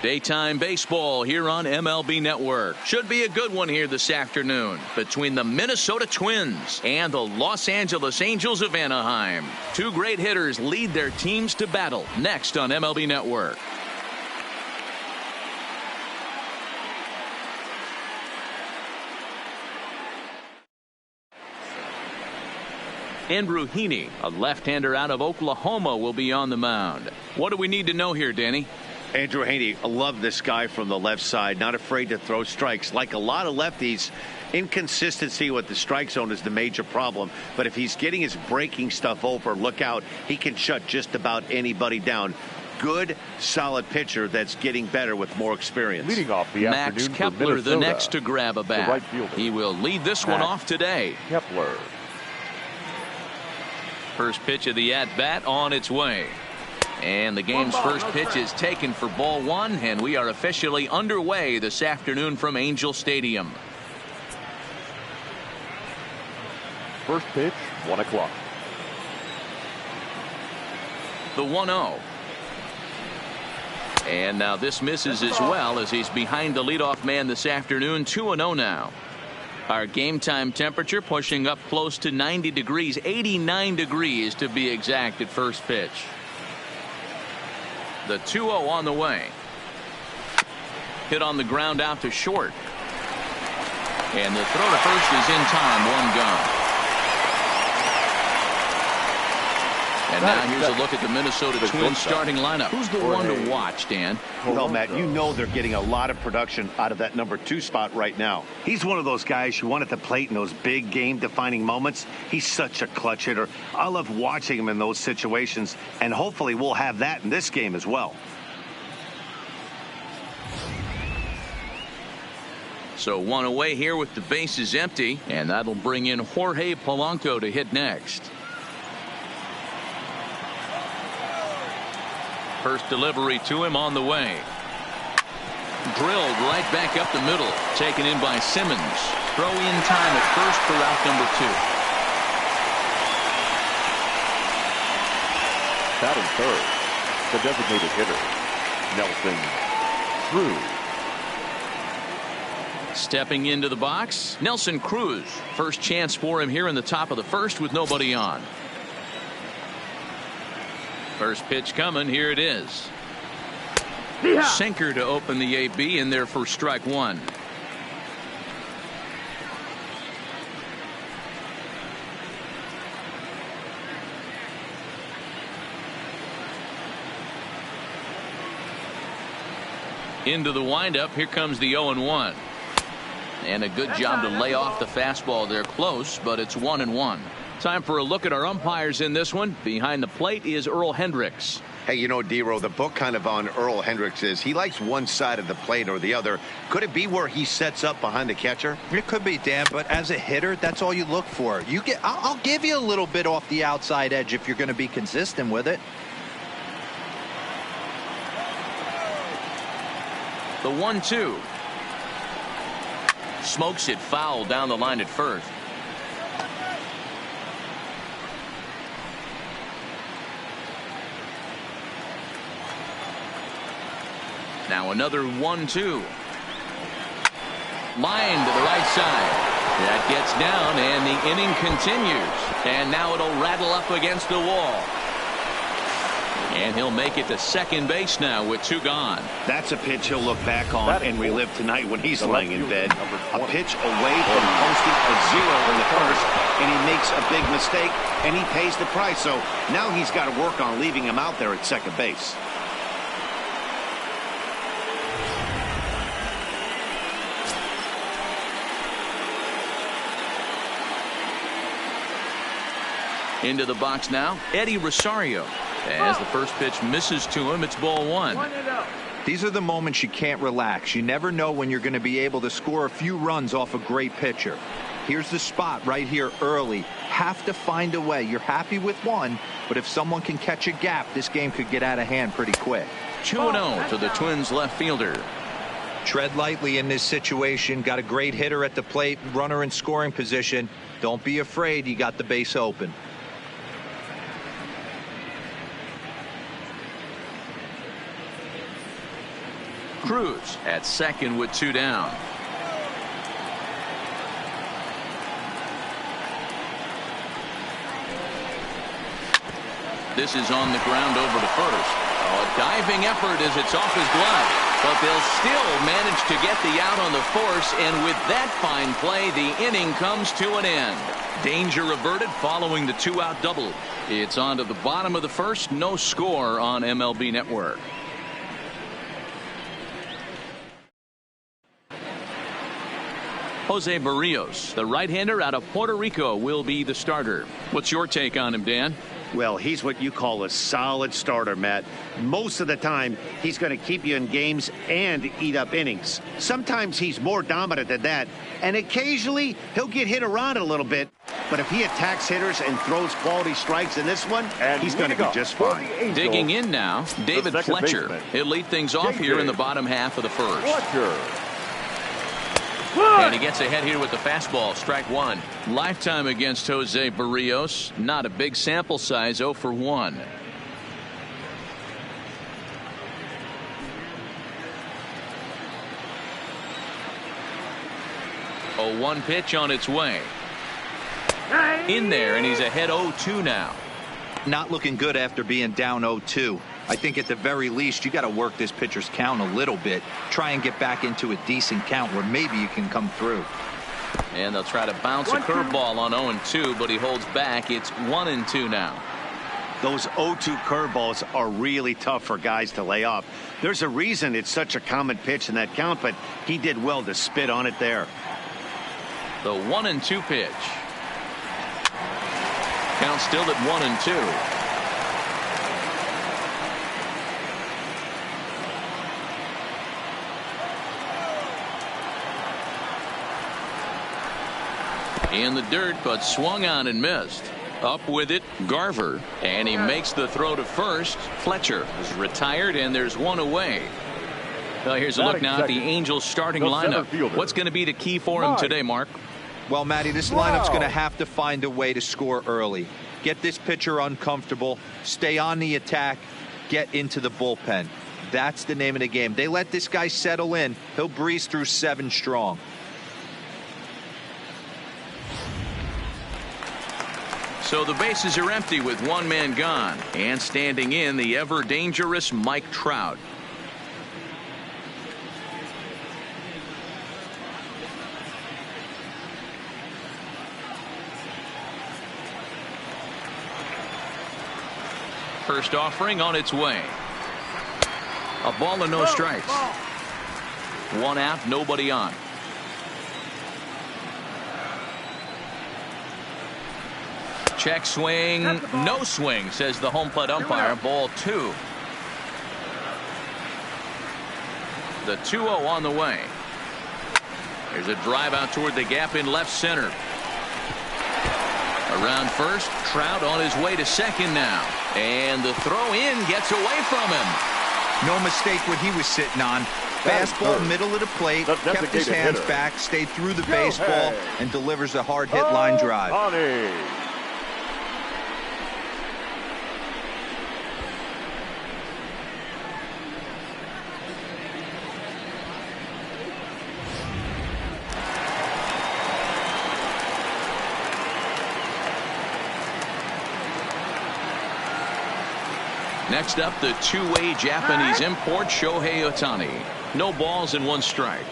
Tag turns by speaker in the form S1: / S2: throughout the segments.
S1: Daytime baseball here on MLB Network. Should be a good one here this afternoon between the Minnesota Twins and the Los Angeles Angels of Anaheim. Two great hitters lead their teams to battle next on MLB Network. Andrew Heaney, a left-hander out of Oklahoma, will be on the mound. What do we need to know here, Danny?
S2: Andrew Heaney, I love this guy from the left side, not afraid to throw strikes. Like a lot of lefties, inconsistency with the strike zone is the major problem. But if he's getting his breaking stuff over, look out, he can shut just about anybody down. Good, solid pitcher that's getting better with more experience.
S3: Leading off the
S1: Max Kepler, the next to grab a bat. He will lead this one off today.
S3: Kepler.
S1: First pitch of the at-bat on its way. And the game's first pitch is taken for ball one, and we are officially underway this afternoon from Angel Stadium.
S3: First pitch, 1 o'clock.
S1: The 1-0. And now this misses as well as he's behind the leadoff man this afternoon. 2-0 now. Our game time temperature pushing up close to 90 degrees, 89 degrees to be exact at first pitch. The 2-0 on the way. Hit on the ground out to short. And the throw to first is in time. One gone. And now here's a look at the Minnesota Twins starting lineup. Who's the one to watch, Dan?
S2: Well, Matt, you know they're getting a lot of production out of that number 2 spot right now. He's one of those guys you want at the plate in those big game-defining moments. He's such a clutch hitter. I love watching him in those situations, and hopefully we'll have that in this game as well.
S1: So one away here with the bases empty, and that'll bring in Jorge Polanco to hit next. First delivery to him on the way. Drilled right back up the middle. Taken in by Simmons. Throw in time at first for out number 2.
S3: Batting third, the designated hitter, Nelson Cruz.
S1: Stepping into the box, Nelson Cruz. First chance for him here in the top of the first with nobody on. First pitch coming. Here it is. Sinker to open the AB in there for strike one. Into the windup. Here comes the 0-1. And a good job to lay off the fastball there. Close, but it's 1-1. Time for a look at our umpires in this one. Behind the plate is Earl Hendricks.
S2: Hey, you know, D-Row, the book kind of on Earl Hendricks is he likes one side of the plate or the other. Could it be where he sets up behind the catcher?
S4: It could be, Dan, but as a hitter, that's all you look for. I'll give you a little bit off the outside edge if you're going to be consistent with it.
S1: The 1-2. Smokes it foul down the line at first. Now another 1-2. Line to the right side. That gets down, and the inning continues. And now it'll rattle up against the wall. And he'll make it to second base now with 2 gone.
S2: That's a pitch he'll look back on and relive tonight when he's lying in bed. A pitch away from posting a 0 in the first, and he makes a big mistake, and he pays the price. So now he's got to work on leaving him out there at second base.
S1: Into the box now, Eddie Rosario. As the first pitch misses to him, it's ball 1.
S4: These are the moments you can't relax. You never know when you're going to be able to score a few runs off a great pitcher. Here's the spot right here early. Have to find a way. You're happy with one, but if someone can catch a gap, this game could get out of hand pretty quick.
S1: 2-0 to the Twins left fielder.
S4: Tread lightly in this situation. Got a great hitter at the plate, runner in scoring position. Don't be afraid. You got the base open.
S1: Cruz at second with 2 down. This is on the ground over to first. A diving effort as it's off his glove. But they'll still manage to get the out on the force, and with that fine play, the inning comes to an end. Danger averted following the 2-out double. It's on to the bottom of the first. No score on MLB Network. Jose Barrios, the right-hander out of Puerto Rico, will be the starter. What's your take on him, Dan?
S2: Well, he's what you call a solid starter, Matt. Most of the time, he's going to keep you in games and eat up innings. Sometimes he's more dominant than that, and occasionally he'll get hit around a little bit. But if he attacks hitters and throws quality strikes in this one, he's going to be just fine.
S1: Digging in now, David Fletcher. He'll lead things off here in the bottom half of the first. And he gets ahead here with the fastball. Strike one. Lifetime against Jose Barrios. Not a big sample size. 0 for 1. A 1 pitch on its way. In there, and he's ahead 0-2 now.
S4: Not looking good after being down 0-2. I think at the very least you got to work this pitcher's count a little bit. Try and get back into a decent count where maybe you can come through.
S1: And they'll try to bounce a curveball on 0-2, but he holds back. It's 1-2 now.
S2: Those 0-2 curveballs are really tough for guys to lay off. There's a reason it's such a common pitch in that count, but he did well to spit on it there.
S1: The 1-2 pitch. Count still at 1-2. In the dirt, but swung on and missed. Up with it, Garver, and he makes the throw to first. Fletcher is retired, and there's one away. Well, here's a look now at the Angels starting lineup. What's going to be the key for him today, Mark?
S4: Well, Matty, this lineup's going to have to find a way to score early. Get this pitcher uncomfortable, stay on the attack, get into the bullpen. That's the name of the game. They let this guy settle in, he'll breeze through 7 strong.
S1: So the bases are empty with 1 man gone, and standing in the ever dangerous Mike Trout. First offering on its way. A ball and no strikes. 1 out, nobody on. Check swing, no swing, says the home plate umpire. Ball 2. The 2-0 on the way. There's a drive out toward the gap in left center. Around first, Trout on his way to second now. And the throw in gets away from him.
S4: No mistake what he was sitting on. Fastball middle of the plate, kept his hands back, stayed through the baseball, and delivers a hard hit line drive.
S1: Next up, the two-way Japanese import Shohei Ohtani. No balls and 1 strike.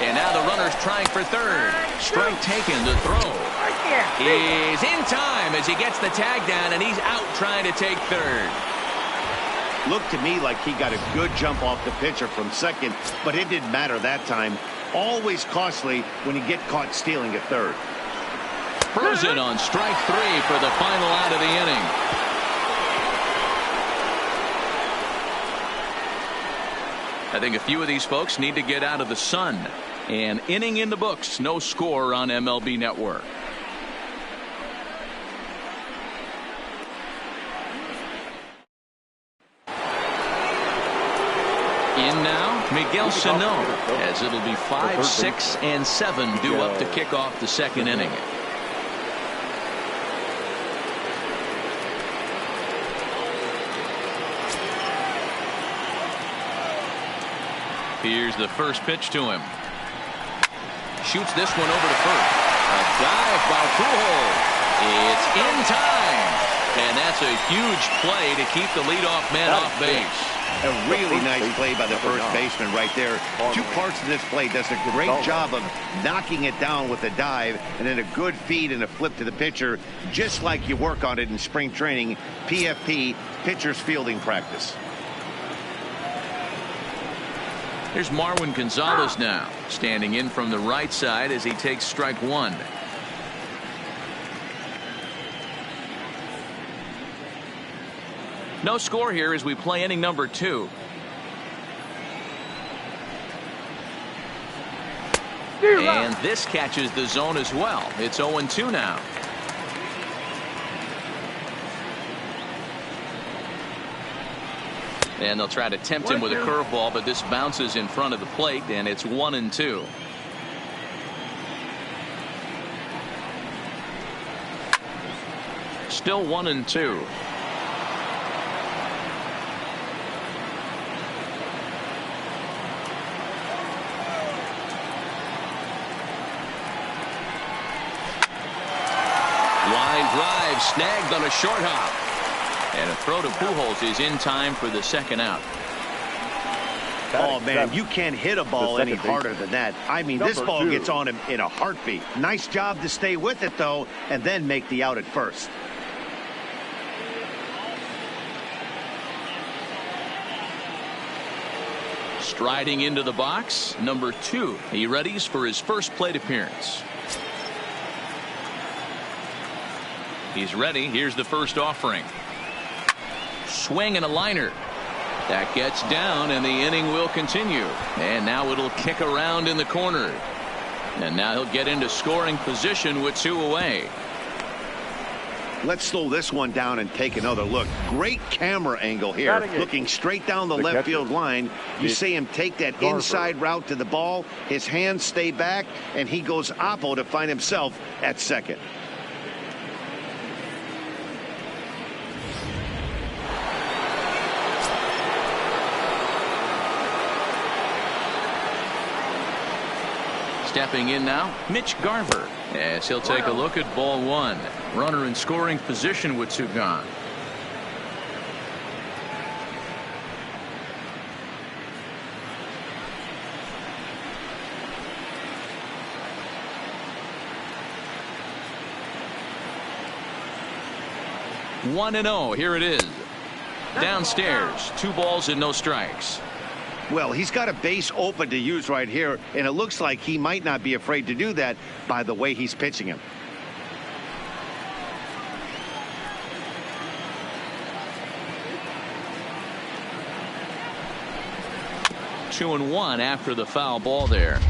S1: And now the runner's trying for third. Strike taken. The throw is in time as he gets the tag down, and he's out trying to take third.
S2: Looked to me like he got a good jump off the pitcher from second, but it didn't matter that time. Always costly when you get caught stealing a third.
S1: Frozen on strike 3 for the final out of the inning. I think a few of these folks need to get out of the sun. An inning in the books. No score on MLB Network. In now, Miguel Sano, as it'll be 5, 6, and 7 due up to kick off the second inning. Here's the first pitch to him. Shoots this one over to first. A dive by Pujols. It's in time. And that's a huge play to keep the leadoff man off base.
S2: A really nice play by the first baseman right there. Two parts of this play. Does a great job of knocking it down with a dive, and then a good feed and a flip to the pitcher, just like you work on it in spring training, PFP, pitcher's fielding practice.
S1: Here's Marwin Gonzalez now, standing in from the right side as he takes strike one. No score here as we play inning number 2. And this catches the zone as well. It's 0-2 now. And they'll try to tempt him with a curveball, but this bounces in front of the plate, and it's 1-2. Still 1-2. Drive snagged on a short hop, and a throw to Pujols is in time for the second out.
S2: Oh man, you can't hit a ball any harder than that. I mean, this ball gets on him in a heartbeat. Nice job to stay with it though, and then make the out at first.
S1: Striding into the box, number 2. He readies for his first plate appearance. He's ready. Here's the first offering. Swing and a liner. That gets down, and the inning will continue. And now it'll kick around in the corner. And now he'll get into scoring position with 2 away.
S2: Let's slow this one down and take another look. Great camera angle here. Looking straight down the left field line. You see him take that inside route to the ball. His hands stay back, and he goes oppo to find himself at second.
S1: Stepping in now, Mitch Garver, as he'll take a look at ball 1. Runner in scoring position with 2 gone. One and 0. Here it is. Downstairs, 2 balls and no strikes.
S2: Well, he's got a base open to use right here, and it looks like he might not be afraid to do that by the way he's pitching him.
S1: Two and 1 after the foul ball there.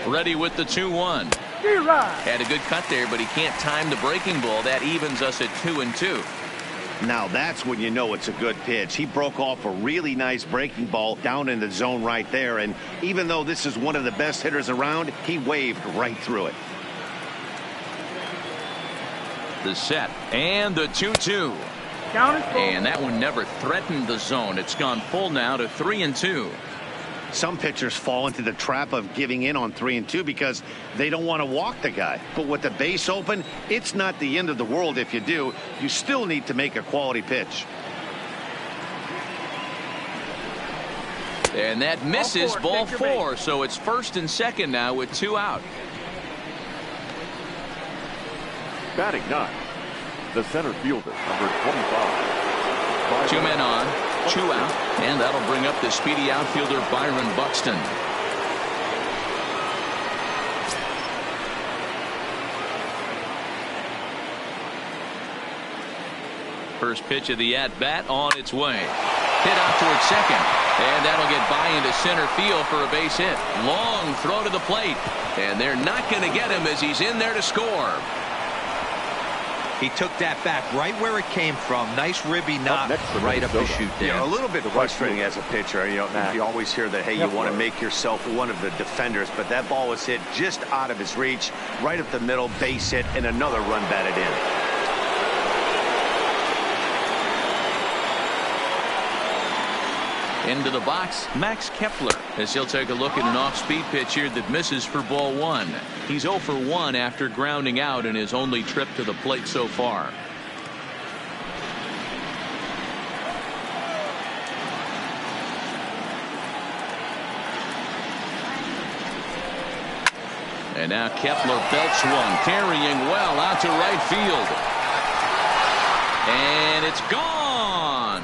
S1: Ready with the 2-1. Had a good cut there, but he can't time the breaking ball. That evens us at 2-2.
S2: Now that's when you know it's a good pitch. He broke off a really nice breaking ball down in the zone right there, and even though this is one of the best hitters around, he waved right through it.
S1: The set and the 2-2. And that one never threatened the zone. It's gone full now to 3-2.
S2: Some pitchers fall into the trap of giving in on 3-2 because they don't want to walk the guy. But with the base open, it's not the end of the world if you do. You still need to make a quality pitch.
S1: And that misses ball 4, so it's first and second now with 2 out.
S3: Batting 9, the center fielder, number 25.
S1: 2 men on, 2 out, and that'll bring up the speedy outfielder Byron Buxton. First pitch of the at-bat on its way. Hit out towards second, and that'll get by into center field for a base hit. Long throw to the plate, and they're not going to get him as he's in there to score.
S4: He took that back right where it came from. Nice ribby knock right up the chute there.
S2: Yeah, a little bit frustrating as a pitcher. You know, Matt, you always hear that, hey, you want to make yourself one of the defenders, but that ball was hit just out of his reach, right up the middle, base hit, and another run batted in.
S1: Into the box, Max Kepler, as he'll take a look at an off-speed pitch here that misses for ball one. He's 0 for 1 after grounding out in his only trip to the plate so far. And now Kepler belts one, carrying well out to right field. And it's gone.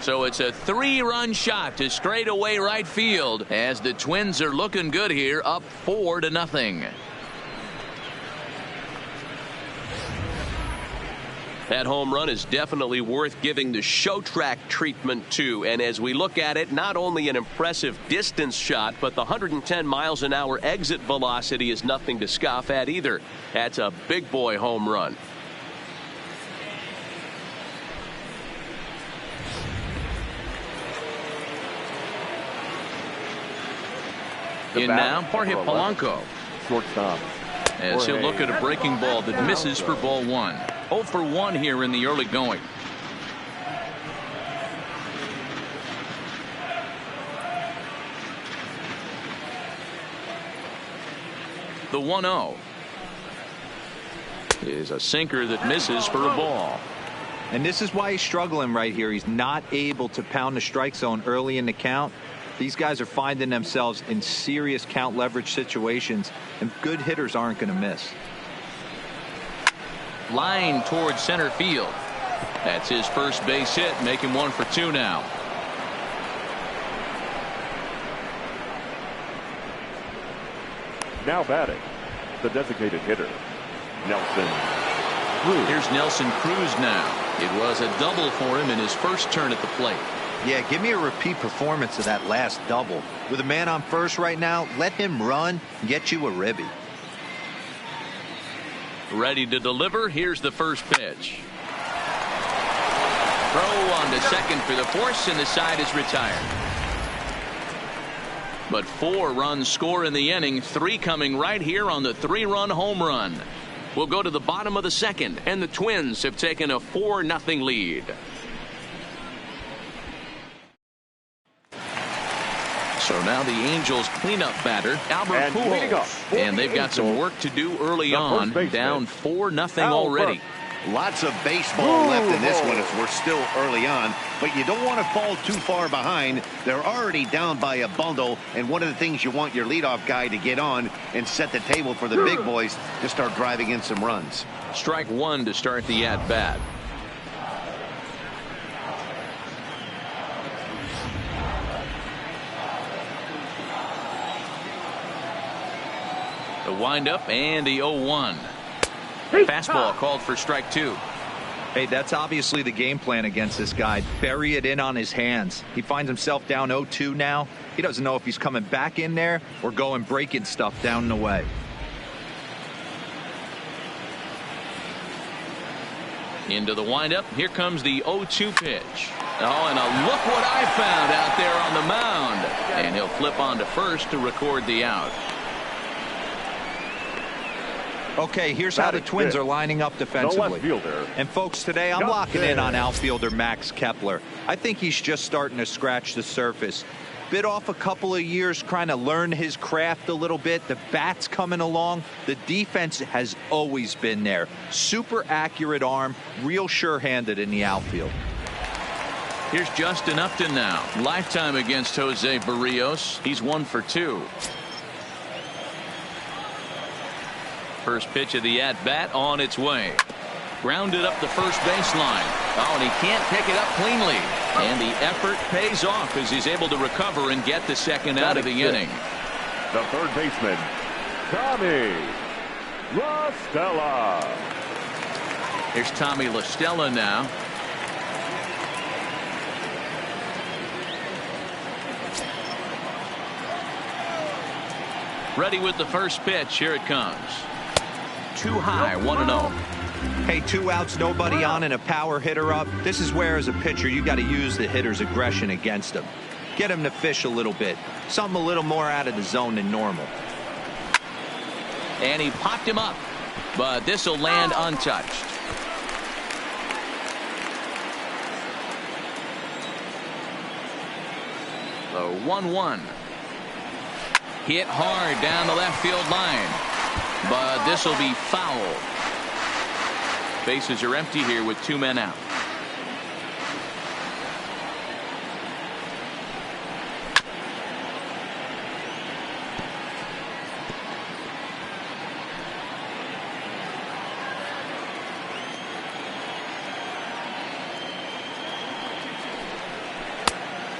S1: So it's a 3-run shot to straightaway right field as the Twins are looking good here, up 4-0.
S5: That home run is definitely worth giving the show track treatment to. And as we look at it, not only an impressive distance shot, but the 110 miles an hour exit velocity is nothing to scoff at either. That's a big boy home run.
S1: In now, Jorge Polanco.
S3: Shortstop.
S1: As he'll look at a breaking ball that misses for ball one. 0 for 1 here in the early going. The 1-0 is a sinker that misses for a ball.
S4: And this is why he's struggling right here. He's not able to pound the strike zone early in the count. These guys are finding themselves in serious count leverage situations, and good hitters aren't going to miss.
S1: Line towards center field. That's his first base hit, making 1 for 2 now.
S3: Now batting, the designated hitter, Nelson Cruz.
S1: Here's Nelson Cruz now. It was a double for him in his first turn at the plate.
S4: Yeah, give me a repeat performance of that last double. With a man on first right now, let him run and get you a ribby.
S1: Ready to deliver. Here's the first pitch. Throw on to second for the force, and the side is retired. But 4 runs score in the inning, 3 coming right here on the 3-run home run. We'll go to the bottom of the second, and the Twins have taken a 4-0 lead. So now the Angels cleanup batter, Albert Pujols. And they've got some work to do early on, down 4-0 already.
S2: Lots of baseball left in this one as we're still early on, but you don't want to fall too far behind. They're already down by a bundle, and one of the things you want your leadoff guy to get on and set the table for the big boys to start driving in some runs.
S1: Strike 1 to start the at-bat. The windup and the 0-1. Fastball called for strike 2.
S4: Hey, that's obviously the game plan against this guy. Bury it in on his hands. He finds himself down 0-2 now. He doesn't know if he's coming back in there or going breaking stuff down the way.
S1: Into the windup. Here comes the 0-2 pitch. Oh, and look what I found out there on the mound. And he'll flip on to first to record the out.
S4: Okay, here's how the Twins are lining up defensively. And folks, today I'm locking in on outfielder Max Kepler. I think he's just starting to scratch the surface. Bit off a couple of years trying to learn his craft a little bit. The bat's coming along. The defense has always been there. Super accurate arm, real sure-handed in the outfield.
S1: Here's Justin Upton now. Lifetime against Jose Barrios. He's 1 for 2. First pitch of the at-bat on its way. Grounded up the first baseline. Oh, and he can't pick it up cleanly. And the effort pays off as he's able to recover and get the second out of the inning.
S3: The third baseman, Tommy La Stella.
S1: Here's Tommy La Stella now. Ready with the first pitch. Here it comes. Too high, 1-0.
S4: Hey, 2 outs, nobody on, and a power hitter up. This is where, as a pitcher, you got to use the hitter's aggression against him. Get him to fish a little bit. Something a little more out of the zone than normal.
S1: And he popped him up, but this will land untouched. The 1-1. Hit hard down the left field line, but this will be foul. Bases are empty here with 2 men out.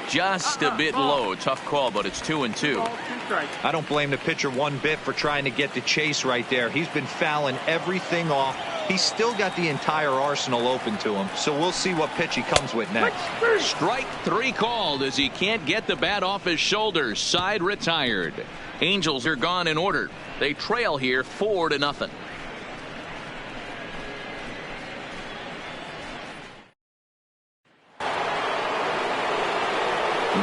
S1: Just a bit low. Tough call, but it's 2-2.
S4: I don't blame the pitcher one bit for trying to get the chase right there. He's been fouling everything off. He's still got the entire arsenal open to him, so we'll see what pitch he comes with next.
S1: Strike 3 called as he can't get the bat off his shoulders. Side retired. Angels are gone in order. They trail here 4-0.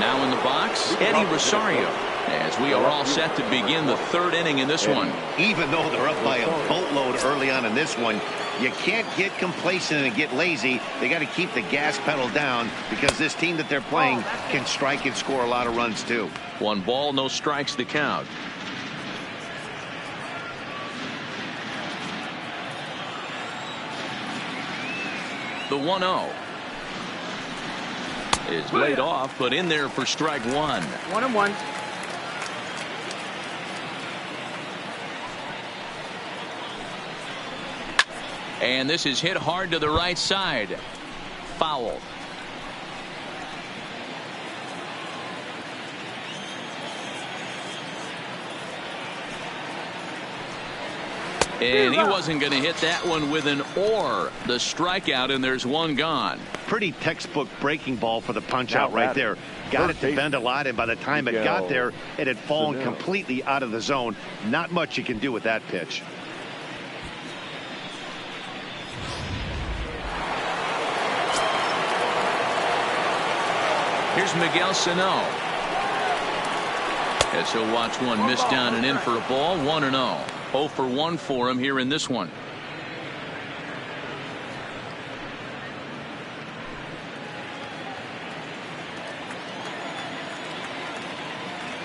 S1: Now in the box, Eddie Rosario, as we are all set to begin the 3rd inning in this one.
S2: Even though they're up by a boatload early on in this one, you can't get complacent and get lazy. They got to keep the gas pedal down because this team that they're playing can strike and score a lot of runs too.
S1: 1 ball, no strikes to count. The 1-0 is laid off, but in there for strike 1.
S6: 1-1.
S1: And this is hit hard to the right side. Foul. And he wasn't going to hit that one with an or. The strikeout, and there's 1 gone.
S2: Pretty textbook breaking ball for the punch out right there. Got it to bend a lot, and by the time it got there, it had fallen completely out of the zone. Not much you can do with that pitch.
S1: Here's Miguel Sano. As he'll watch one miss down and in for a ball. 1-0. 0 for 1 for him here in this one.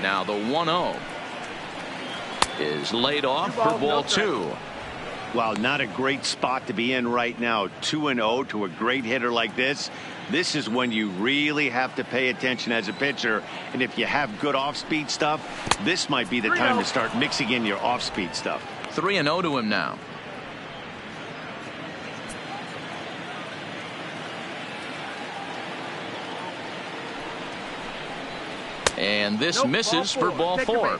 S1: Now the 1-0 is laid off for ball 2.
S2: Well, not a great spot to be in right now. 2-0 to a great hitter like this. This is when you really have to pay attention as a pitcher. And if you have good off-speed stuff, this might be the time to start mixing in your off-speed stuff.
S1: 3-0 to him now. And this misses for ball 4.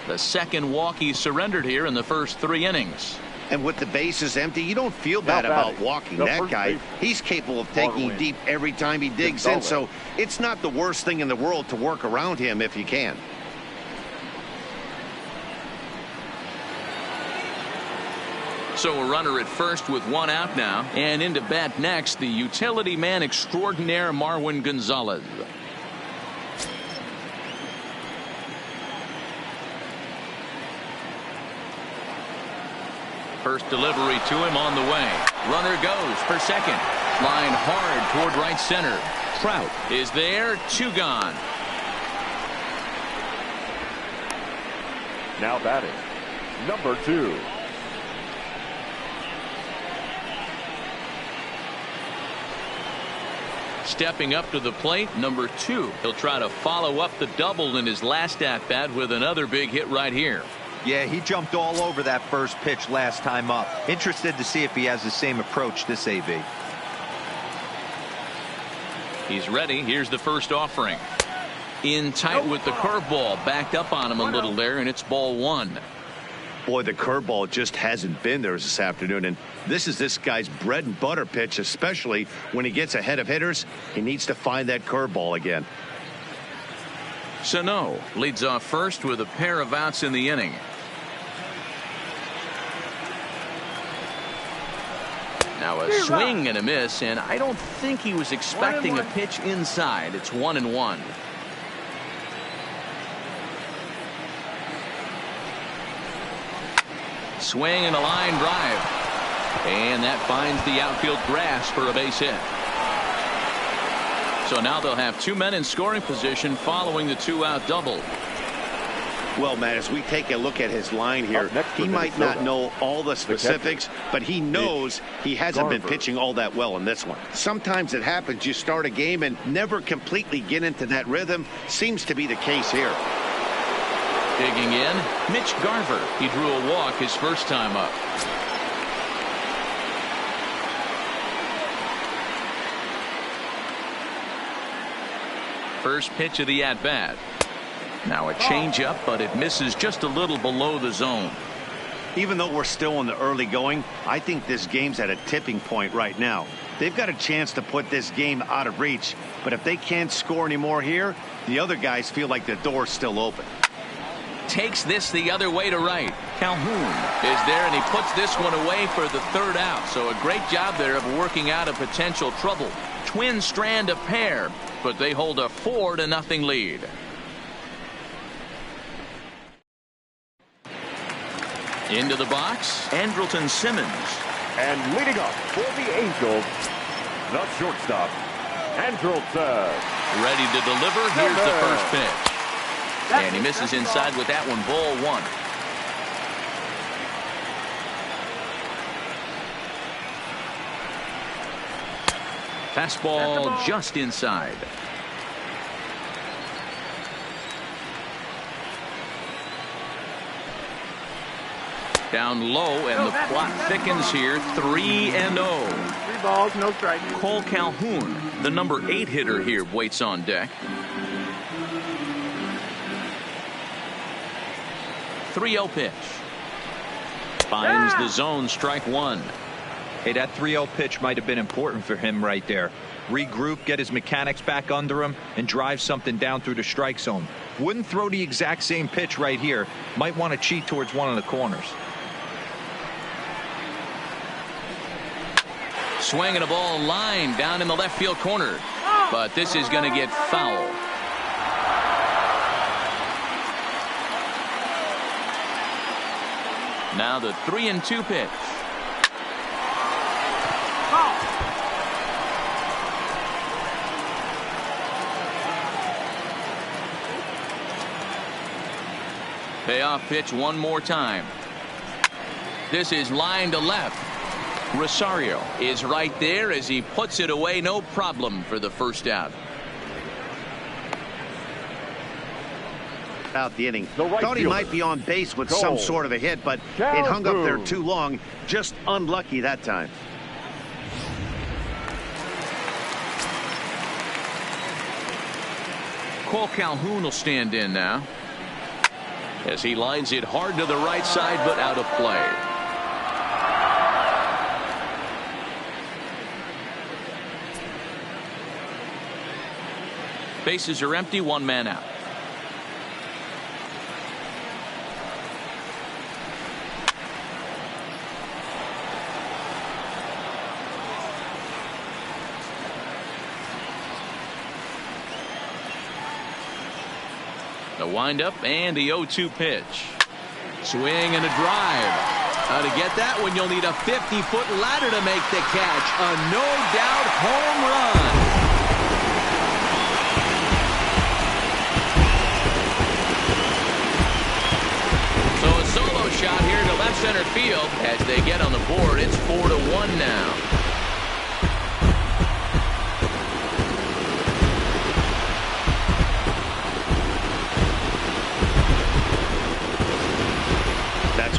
S1: The second walk he surrendered here in the first 3 innings.
S2: And with the bases empty, you don't feel bad about walking that guy. He's capable of taking deep every time he digs in, so it's not the worst thing in the world to work around him if you can.
S1: So a runner at first with 1 out now, and into bat next, the utility man extraordinaire Marwin Gonzalez. First delivery to him on the way. Runner goes for second. Line hard toward right center. Trout is there. 2 gone.
S3: Now batting, number 2.
S1: Stepping up to the plate, number 2. He'll try to follow up the double in his last at-bat with another big hit right here.
S4: Yeah, he jumped all over that first pitch last time up. Interested to see if he has the same approach this AB.
S1: He's ready. Here's the first offering. In tight with the curveball. Backed up on him a little there, and it's ball 1.
S2: Boy, the curveball just hasn't been there this afternoon, and this is this guy's bread and butter pitch, especially when he gets ahead of hitters. He needs to find that curveball again.
S1: Sano leads off first with a pair of outs in the inning. Now a swing and a miss, and I don't think he was expecting a pitch inside. It's 1-1. Swing and a line drive. And that finds the outfield grass for a base hit. So now they'll have 2 men in scoring position following the 2-out double.
S2: Well, Matt, as we take a look at his line here, he might not know all the specifics, but he knows he hasn't been pitching all that well in this one. Sometimes it happens. You start a game and never completely get into that rhythm. Seems to be the case here.
S1: Digging in, Mitch Garver. He drew a walk his first time up. First pitch of the at-bat. Now a changeup, but it misses just a little below the zone.
S2: Even though we're still in the early going, I think this game's at a tipping point right now. They've got a chance to put this game out of reach, but if they can't score anymore here, the other guys feel like the door's still open.
S1: Takes this the other way to right. Calhoun is there, and he puts this one away for the 3rd out. So a great job there of working out a potential trouble. Twins strand a pair, but they hold a 4-0 lead. Into the box, Andrelton Simmons.
S3: And leading up for the Angels, the shortstop, Andrelton.
S1: Ready to deliver. Here's the first pitch. And he misses inside with that one. Ball 1. Fastball just inside. Down low, and the plot thickens here. 3-0.
S6: 3 balls, no strikes.
S1: Cole Calhoun, the number 8 hitter here, waits on deck. 3-0 pitch. Finds the zone, strike 1.
S4: Hey, that 3-0 pitch might have been important for him right there. Regroup, get his mechanics back under him, and drive something down through the strike zone. Wouldn't throw the exact same pitch right here. Might want to cheat towards one of the corners.
S1: Swinging a ball line down in the left field corner. But this is going to get foul. Now the 3-2 pitch. Payoff pitch one more time. This is line to left. Rosario is right there as he puts it away. No problem for the first out.
S2: Out the inning. Thought he might be on base with some sort of a hit, but it hung up there too long. Just unlucky that time.
S1: Cole Calhoun will stand in now as he lines it hard to the right side, but out of play. Bases are empty, 1 man out. The windup and the 0-2 pitch. Swing and a drive. To get that one, you'll need a 50-foot ladder to make the catch. A no-doubt home run. So a solo shot here to left center field as they get on the board. It's 4-1 now.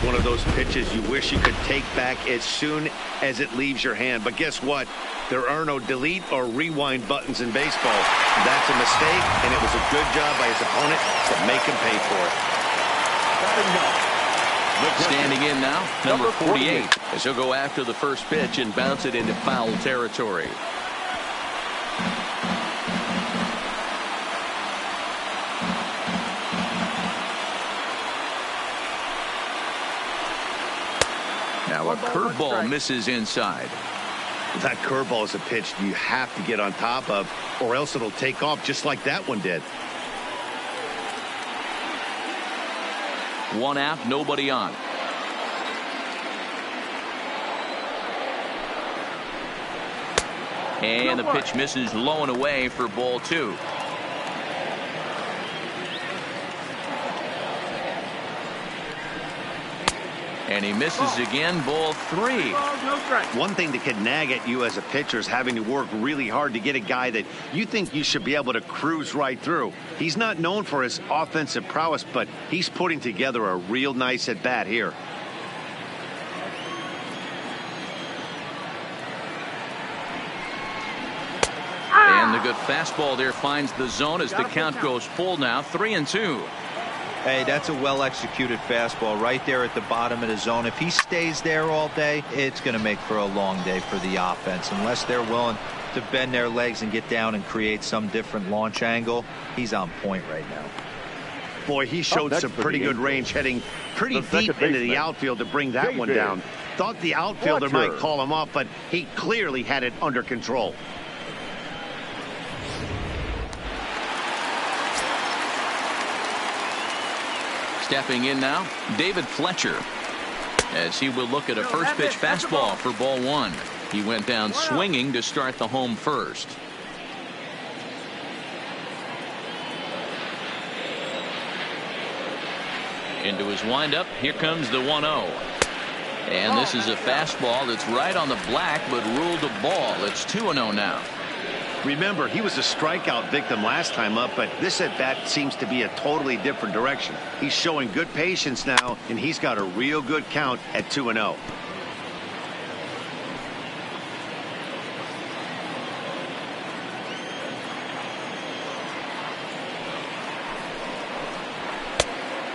S2: One of those pitches you wish you could take back as soon as it leaves your hand. But guess what? There are no delete or rewind buttons in baseball. That's a mistake, and it was a good job by his opponent to make him pay for it.
S1: Standing in now, number 48, as he'll go after the first pitch and bounce it into foul territory. Now a curveball misses inside.
S2: That curveball is a pitch you have to get on top of, or else it'll take off just like that one did.
S1: One out, nobody on. And the pitch misses low and away for ball 2. And he misses again, ball 3.
S2: One thing that can nag at you as a pitcher is having to work really hard to get a guy that you think you should be able to cruise right through. He's not known for his offensive prowess, but he's putting together a real nice at bat here.
S1: And the good fastball there finds the zone as the count goes full now, 3-2.
S4: Hey, that's a well-executed fastball right there at the bottom of the zone. If he stays there all day, it's going to make for a long day for the offense. Unless they're willing to bend their legs and get down and create some different launch angle, he's on point right now.
S2: Boy, he showed some pretty good range heading pretty deep into the outfield to bring that one down. Thought the outfielder might call him off, but he clearly had it under control.
S1: Stepping in now, David Fletcher, as he will look at a first pitch fastball for ball 1. He went down swinging to start the home first. Into his windup, here comes the 1-0. And this is a fastball that's right on the black, but ruled a ball. It's 2-0 now.
S2: Remember, he was a strikeout victim last time up, but this at-bat seems to be a totally different direction. He's showing good patience now, and he's got a real good count at 2-0.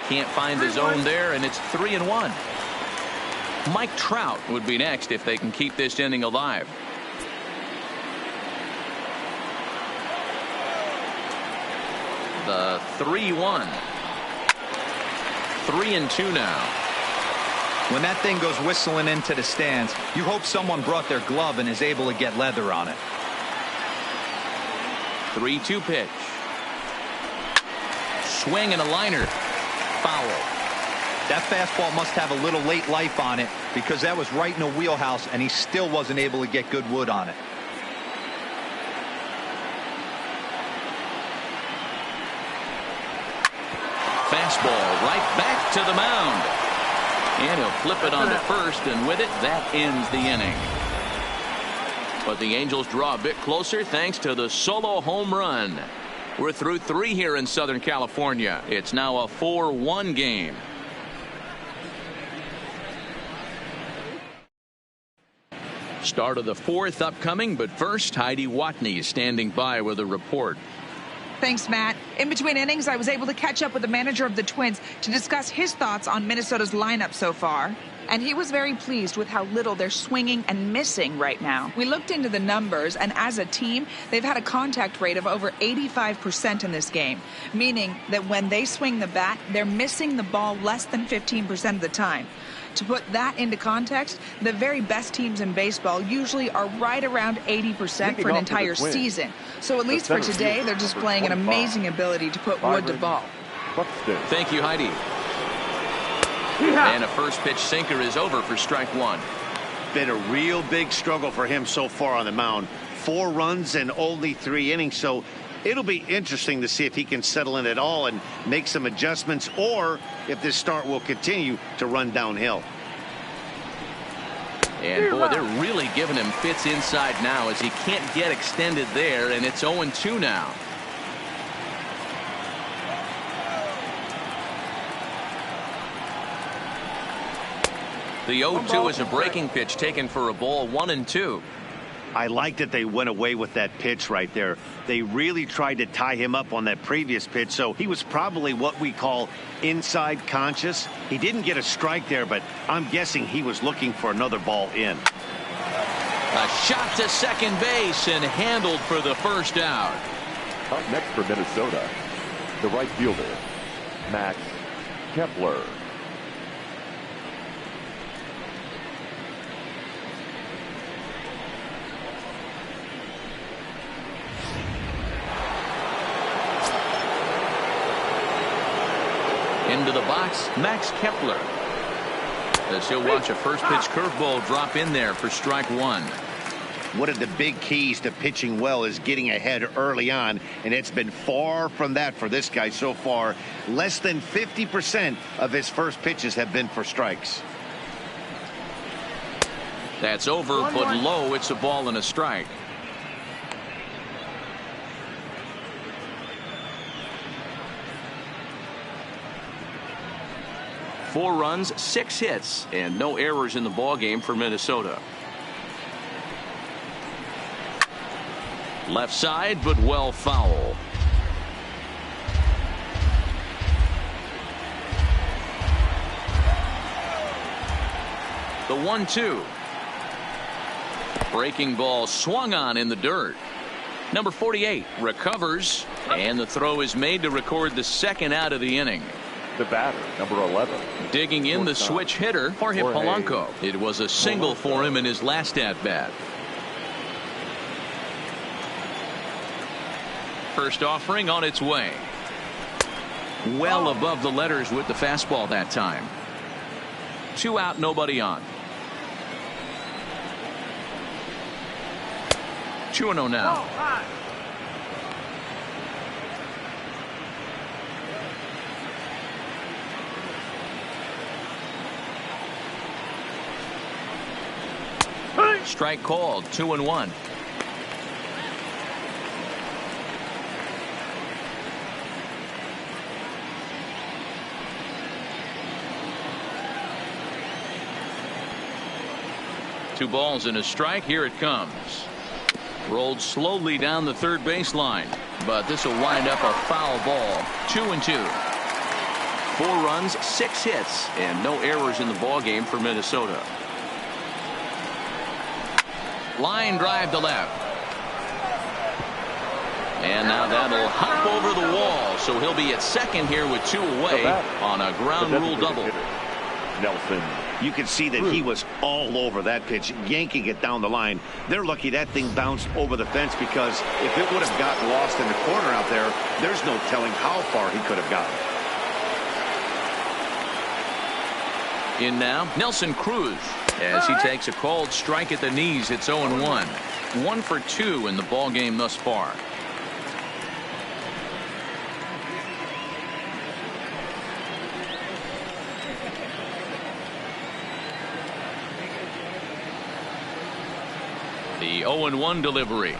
S1: Can't find the zone there, and it's 3-1. Mike Trout would be next if they can keep this inning alive. The 3-1. 3-2 now.
S4: When that thing goes whistling into the stands, you hope someone brought their glove and is able to get leather on it.
S1: 3-2 pitch. Swing and a liner. Foul.
S4: That fastball must have a little late life on it, because that was right in the wheelhouse and he still wasn't able to get good wood on it.
S1: Fastball right back to the mound. And he'll flip it on to first, and with it, that ends the inning. But the Angels draw a bit closer thanks to the solo home run. We're through 3 here in Southern California. It's now a 4-1 game. Start of the 4th upcoming, but first, Heidi Watney is standing by with a report.
S7: Thanks, Matt. In between innings, I was able to catch up with the manager of the Twins to discuss his thoughts on Minnesota's lineup so far. And he was very pleased with how little they're swinging and missing right now. We looked into the numbers, and as a team, they've had a contact rate of over 85% in this game, meaning that when they swing the bat, they're missing the ball less than 15% of the time. To put that into context, the very best teams in baseball usually are right around 80% for an entire season. So at least for today, they're displaying an amazing ability to put wood to ball.
S1: Thank you, Heidi. And a first pitch sinker is over for strike 1.
S2: Been a real big struggle for him so far on the mound. 4 runs and only 3 innings, so it'll be interesting to see if he can settle in at all and make some adjustments, or if this start will continue to run downhill.
S1: And boy, they're really giving him fits inside now as he can't get extended there, and it's 0-2 now. The 0-2 is a breaking pitch taken for a ball, 1-2.
S2: I like that they went away with that pitch right there. They really tried to tie him up on that previous pitch, so he was probably what we call inside conscious. He didn't get a strike there, but I'm guessing he was looking for another ball in.
S1: A shot to second base and handled for the first out.
S3: Up next for Minnesota, the right fielder, Max Kepler.
S1: Into the box, Max Kepler. As he'll watch a first pitch curveball drop in there for strike one.
S2: One of the big keys to pitching well is getting ahead early on, and it's been far from that for this guy so far. Less than 50% of his first pitches have been for strikes.
S1: That's over, but low. It's a ball and a strike. Four runs, 6 hits, and no errors in the ballgame for Minnesota. Left side, but well foul. The 1-2. Breaking ball swung on in the dirt. Number 48 recovers, and the throw is made to record the second out of the inning.
S3: The batter, number 11.
S1: Digging in the switch hitter, Jorge Polanco. It was a single for him in his last at-bat. First offering on its way. Well above the letters with the fastball that time. 2 out, nobody on. 2-0 now. Strike called, 2-1. Two balls and a strike. Here it comes. Rolled slowly down the third baseline, but this will wind up a foul ball. 2-2. 4 runs, 6 hits, and no errors in the ballgame for Minnesota. Line drive to left. And now that'll hop over the wall, so he'll be at second here with 2 away on a ground rule double.
S3: Nelson.
S2: You can see that he was all over that pitch, yanking it down the line. They're lucky that thing bounced over the fence, because if it would have gotten lost in the corner out there, there's no telling how far he could have gotten.
S1: In now, Nelson Cruz. As he takes a called strike at the knees, it's 0-1. 1 for 2 in the ball game thus far. The 0-1 delivery.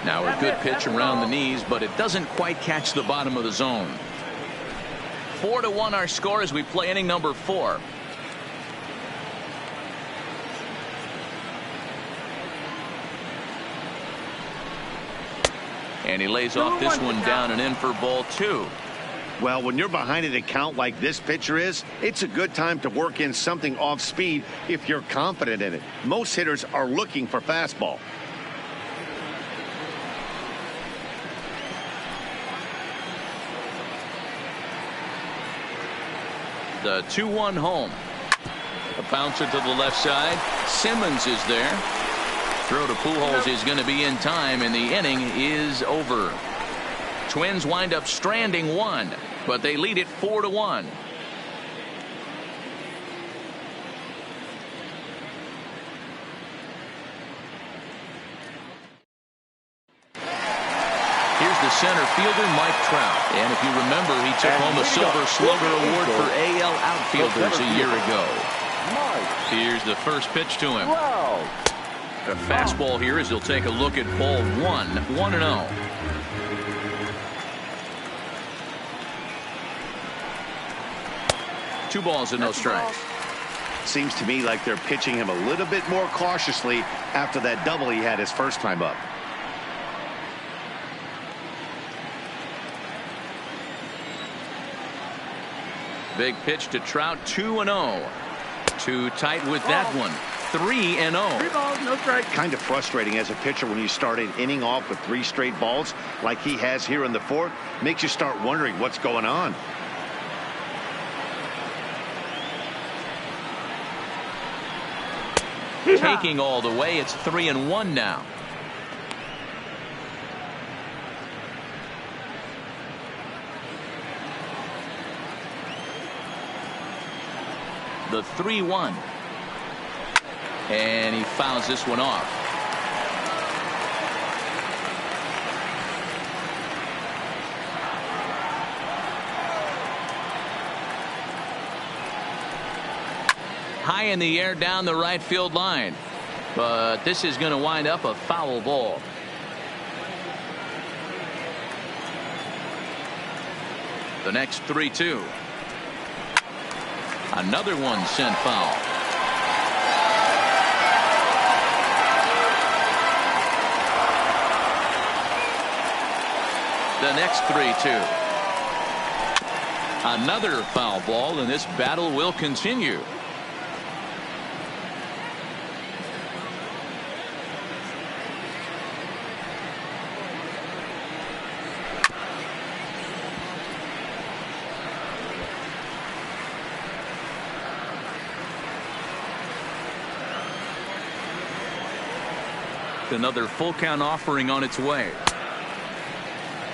S1: Now a good pitch around the knees, but it doesn't quite catch the bottom of the zone. 4-1 our score as we play inning number 4. And he lays off this one down and in for ball 2.
S2: Well, when you're behind an account like this pitcher is, it's a good time to work in something off speed if you're confident in it. Most hitters are looking for fastball.
S1: The 2-1 home. A bouncer to the left side. Simmons is there. Throw to Pujols is going to be in time, and the inning is over. Twins wind up stranding 1, but they lead it 4-1. Here's the center fielder, Mike Trout. And if you remember, he took home a Silver Slugger Award for AL outfielders a year ago. Here's the first pitch to him. A fastball here as he'll take a look at ball 1. 1-0. Two balls and no strikes.
S2: Seems to me like they're pitching him a little bit more cautiously after that double he had his first time up.
S1: Big pitch to Trout. 2-0. Too tight with that one. 3-0.
S6: 3 balls, no strikes.
S2: Kind of frustrating as a pitcher when you start an inning off with 3 straight balls like he has here in the 4th. Makes you start wondering what's going on.
S1: Taking all the way. It's 3-1 now. The 3-1. And he fouls this one off. High in the air down the right field line. But this is going to wind up a foul ball. The next 3-2. Another one sent foul. The next 3-2. Another foul ball, and this battle will continue. Another full count offering on its way.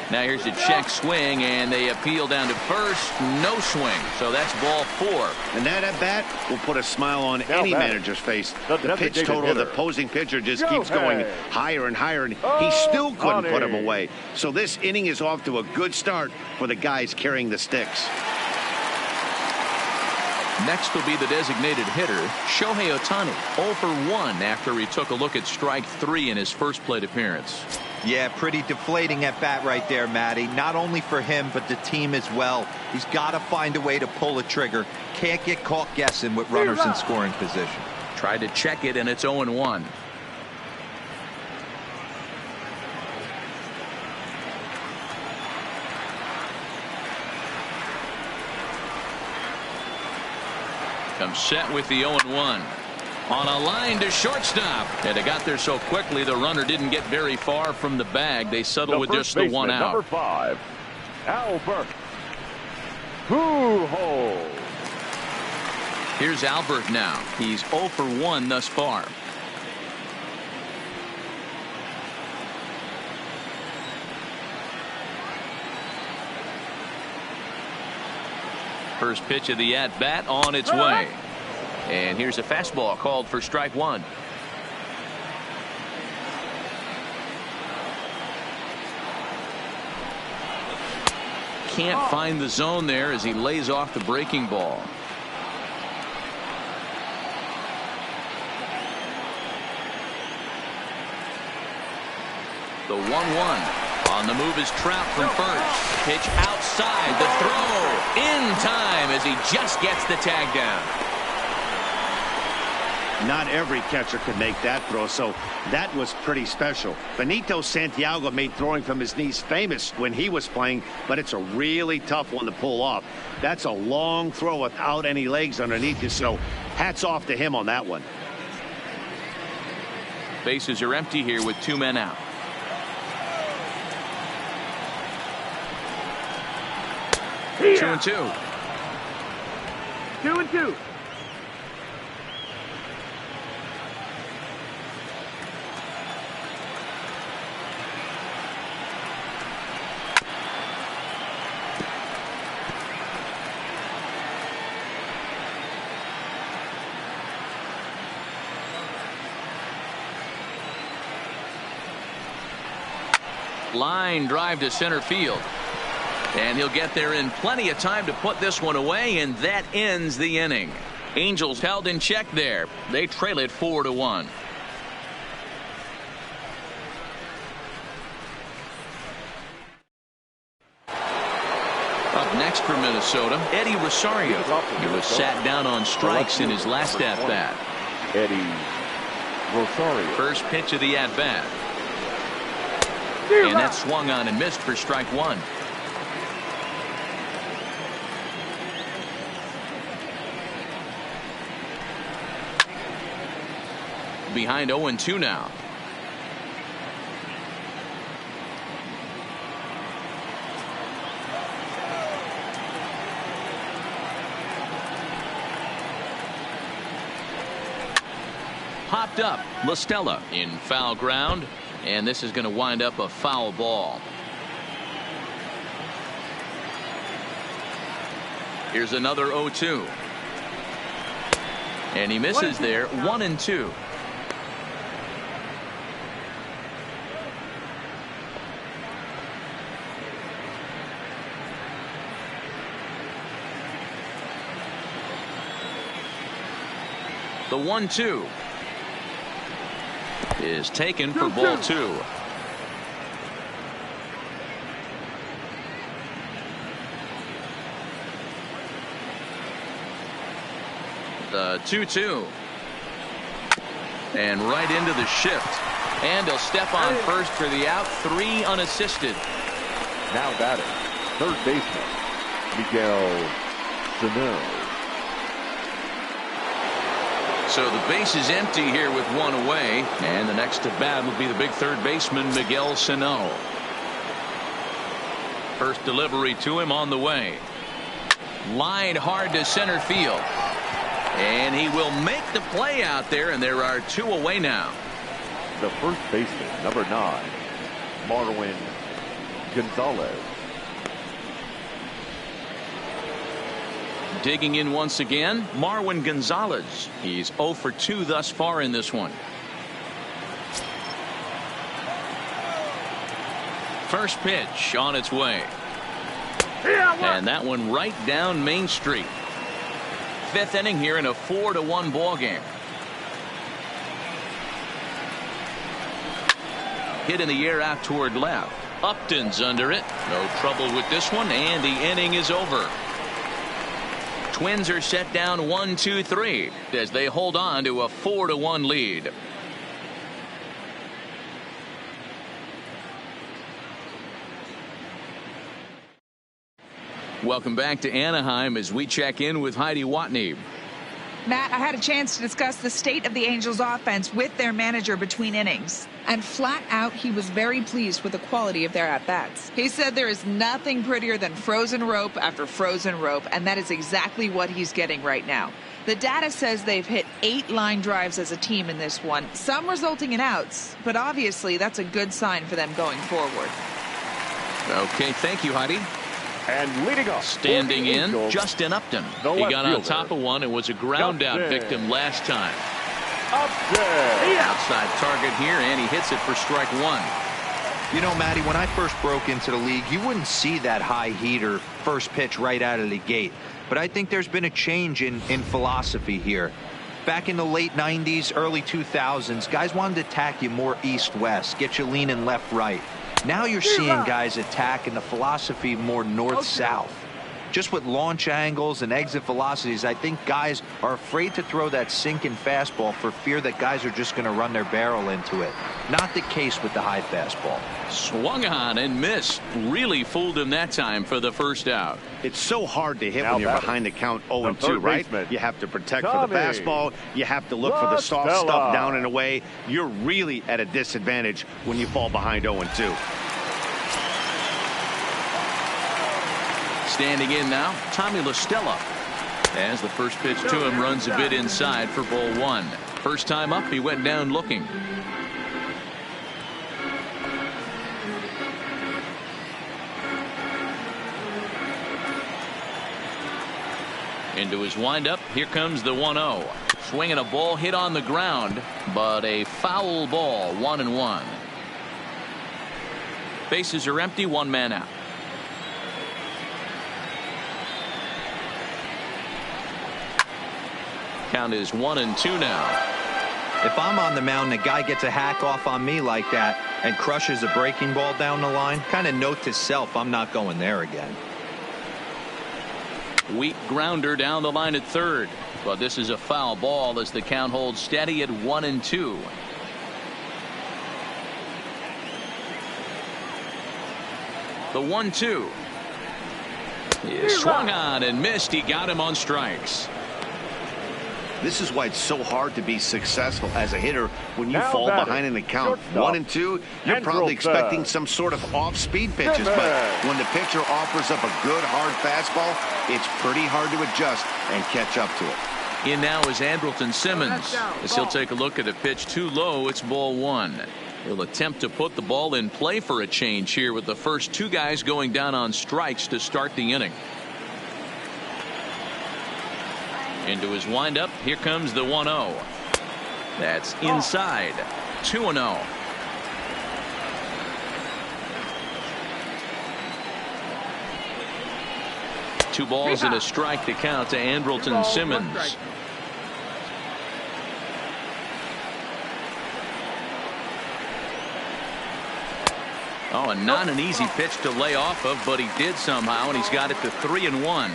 S1: Now here's a check swing, and they appeal down to first. No swing, so that's ball 4.
S2: And that at bat will put a smile on any manager's face. The pitch total of the opposing pitcher just keeps going higher and higher, and he still couldn't put him away. So this inning is off to a good start for the guys carrying the sticks.
S1: Next will be the designated hitter, Shohei Ohtani, 0 for 1 after he took a look at strike 3 in his first plate appearance.
S4: Yeah, pretty deflating at bat right there, Matty. Not only for him, but the team as well. He's got to find a way to pull a trigger. Can't get caught guessing with runners in scoring position.
S1: Tried to check it, and it's 0-1. Comes set with the 0-1. On a line to shortstop. And it got there so quickly the runner didn't get very far from the bag. They settled with just the 1 out.
S3: Number 5, Albert Pujols.
S1: Here's Albert now. He's 0 for 1 thus far. First pitch of the at-bat on its way. And here's a fastball called for strike 1. Can't find the zone there as he lays off the breaking ball. The 1-1. On the move is Trout from first. Pitch outside. The throw in time as he just gets the tag down.
S2: Not every catcher can make that throw, so that was pretty special. Benito Santiago made throwing from his knees famous when he was playing, but it's a really tough one to pull off. That's a long throw without any legs underneath you, so hats off to him on that one.
S1: Bases are empty here with 2 men out.
S6: Yeah.
S1: 2-2.
S6: 2-2.
S1: Line drive to center field. And he'll get there in plenty of time to put this one away, and that ends the inning. Angels held in check there. They trail it 4-1. Up next for Minnesota, Eddie Rosario. He was sat down on strikes in his last at-bat.
S3: Eddie Rosario.
S1: First pitch of the at-bat. And that swung on and missed for strike 1. Behind 0-2 now. Popped up. La Stella in foul ground, and this is going to wind up a foul ball. Here's another 0-2. And he misses there. 1-2. The 1-2 is taken for ball 2. The 2-2. And right into the shift. And he'll step on first for the out. 3 unassisted.
S3: Now batting, third baseman, Miguel Sano.
S1: So the base is empty here with 1 away. And the next to bat will be the big third baseman, Miguel Sano. First delivery to him on the way. Lined hard to center field. And he will make the play out there, and there are 2 away now.
S3: The first baseman, number 9, Marwin Gonzalez.
S1: Digging in once again, Marwin Gonzalez. He's 0 for 2 thus far in this one. First pitch on its way. And that one right down Main Street. 5th inning here in a 4-1 ball game. Hit in the air out toward left. Upton's under it. No trouble with this one, and the inning is over. Twins are set down 1-2-3 as they hold on to a 4-1 lead. Welcome back to Anaheim as we check in with Heidi Watney.
S7: Matt, I had a chance to discuss the state of the Angels offense with their manager between innings. And flat out, he was very pleased with the quality of their at-bats. He said there is nothing prettier than frozen rope after frozen rope, and that is exactly what he's getting right now. The data says they've hit 8 line drives as a team in this one, some resulting in outs, but obviously that's a good sign for them going forward.
S1: Okay, thank you, Heidi.
S3: And leading off,
S1: standing in, Justin Upton. He got on top of one and was a ground out victim last time. Outside target here, and he hits it for strike 1.
S4: You know, Matty, when I first broke into the league, you wouldn't see that high heater first pitch right out of the gate. But I think there's been a change in philosophy here. Back in the late 90s, early 2000s, guys wanted to attack you more east-west, get you leaning left-right. Now you're seeing guys attacking the philosophy more north-south. Just with launch angles and exit velocities, I think guys are afraid to throw that sinking fastball for fear that guys are just going to run their barrel into it. Not the case with the high fastball.
S1: Swung on and missed. Really fooled him that time for the first out.
S2: It's so hard to hit when you're behind the count 0-2, right? You have to protect for the fastball. You have to look for the soft stuff down and away. You're really at a disadvantage when you fall behind 0-2.
S1: Standing in now, Tommy La Stella. As the first pitch to him runs a bit inside for ball 1. First time up, he went down looking. Into his windup, here comes the 1-0. Swinging a ball hit on the ground, but a foul ball, 1-1. Bases are empty, 1 man out. Count is 1-2 now.
S4: If I'm on the mound, the guy gets a hack off on me like that and crushes a breaking ball down the line, kind of note to self, I'm not going there again.
S1: Weak grounder down the line at third, but this is a foul ball as the count holds steady at 1-2. The 1-2 is swung on and missed. He got him on strikes.
S2: This is why it's so hard to be successful as a hitter when you fall behind in the count 1-2. You're probably expecting some sort of off-speed pitches, but when the pitcher offers up a good hard fastball, it's pretty hard to adjust and catch up to it.
S1: In now is Andrelton Simmons as he'll take a look at a pitch too low. It's ball 1. He'll attempt to put the ball in play for a change here with the first 2 guys going down on strikes to start the inning. Into his windup. Here comes the 1-0. That's inside. 2-0. Two balls and a strike to count to Andrelton Simmons. Oh, and not an easy pitch to lay off of, but he did somehow, and he's got it to 3-1.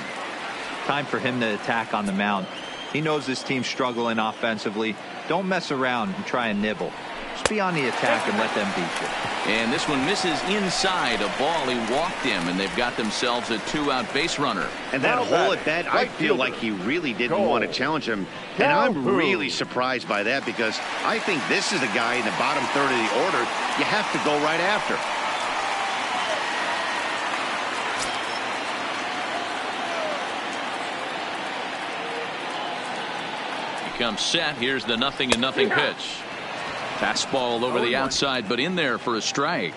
S4: Time for him to attack on the mound. He knows this team's struggling offensively. Don't mess around and try and nibble. Just be on the attack and let them beat you.
S1: And this one misses inside a ball he walked him, and they've got themselves a 2-out base runner.
S2: And that hole at bat, I feel like he really didn't want to challenge him. And I'm really surprised by that, because I think this is a guy in the bottom third of the order you have to go right after.
S1: Comes set. Here's the 0-0 pitch. Fastball over the outside, but in there for a strike.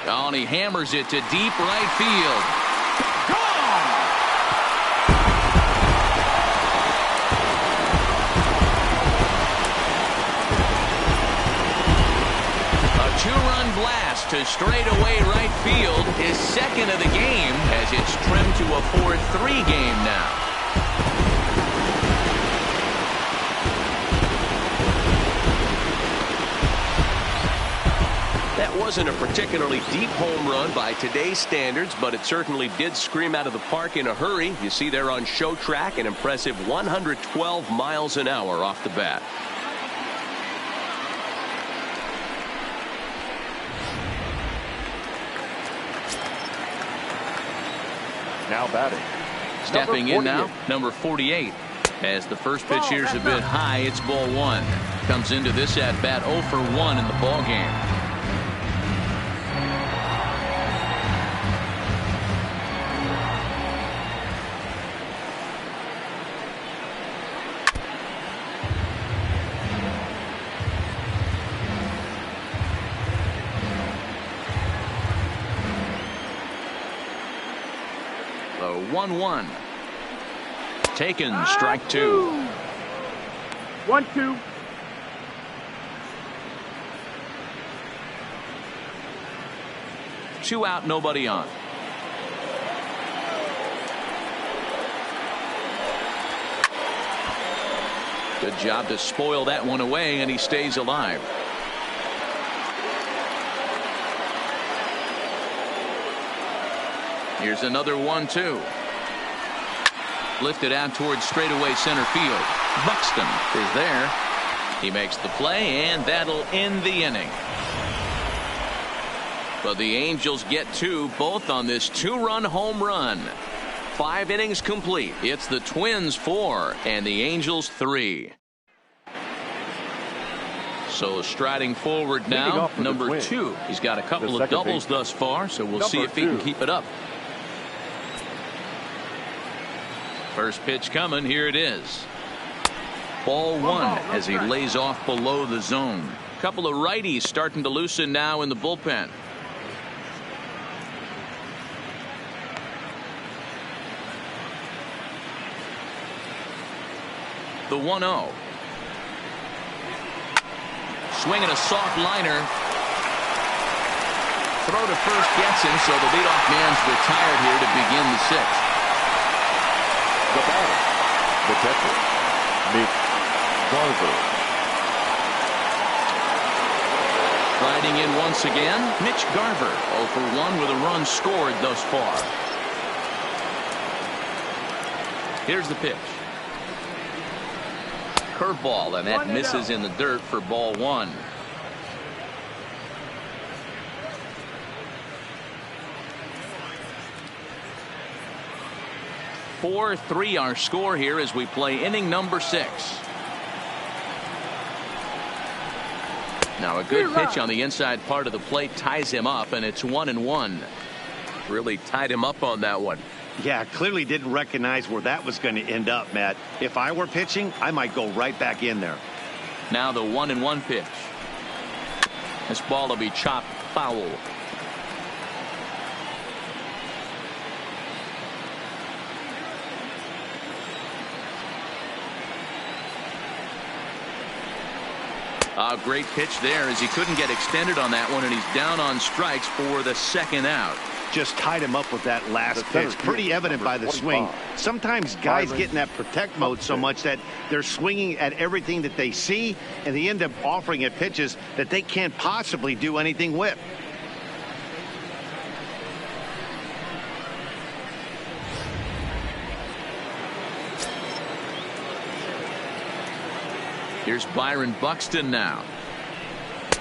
S1: Oh, and he hammers it to deep right field. Two-run blast to straightaway right field, his second of the game, as it's trimmed to a 4-3 game now.
S5: That wasn't a particularly deep home run by today's standards, but it certainly did scream out of the park in a hurry. You see there on show track an impressive 112 miles an hour off the bat.
S3: Now batting.
S1: Stepping in now, number 48. As the first pitch here's a bit high, it's ball one. Comes into this at bat 0 for 1 in the ball game. The 1-1. Taken, strike two.
S6: 1-2.
S1: Two out, nobody on. Good job to spoil that one away, and he stays alive. Here's another 1-2. Lifted out towards straightaway center field. Buxton is there. He makes the play, and that'll end the inning. But the Angels get two, both on this two-run home run. 5 innings complete. It's the Twins 4 and the Angels 3. So striding forward now, number 2. He's got a couple of doubles thus far, so we'll see if he can keep it up. First pitch coming. Here it is. Ball one as he lays off below the zone. Couple of righties starting to loosen now in the bullpen. The 1-0. Swinging a soft liner. Throw to first gets him, so the leadoff man's retired here to begin the 6th.
S3: The batter, the catcher, Mitch Garver.
S1: Riding in once again, Mitch Garver, 0 for 1 with a run scored thus far. Here's the pitch. Curveball, and that misses in the dirt for ball one. (4-3) our score here as we play inning number 6. Now a good pitch on the inside part of the plate ties him up, and it's 1-1.
S5: Really tied him up on that one.
S2: Yeah, clearly didn't recognize where that was going to end up, Matt. If I were pitching, I might go right back in there.
S1: Now the 1-1 pitch. This ball will be chopped
S5: foul.
S1: A great pitch there as he couldn't get extended on that one, and he's down on strikes for the second out.
S2: Just tied him up with that last pitch. Pretty evident by the swing. Sometimes guys get in that protect mode so much that they're swinging at everything that they see, and they end up offering at pitches that they can't possibly do anything with.
S1: Here's Byron Buxton now,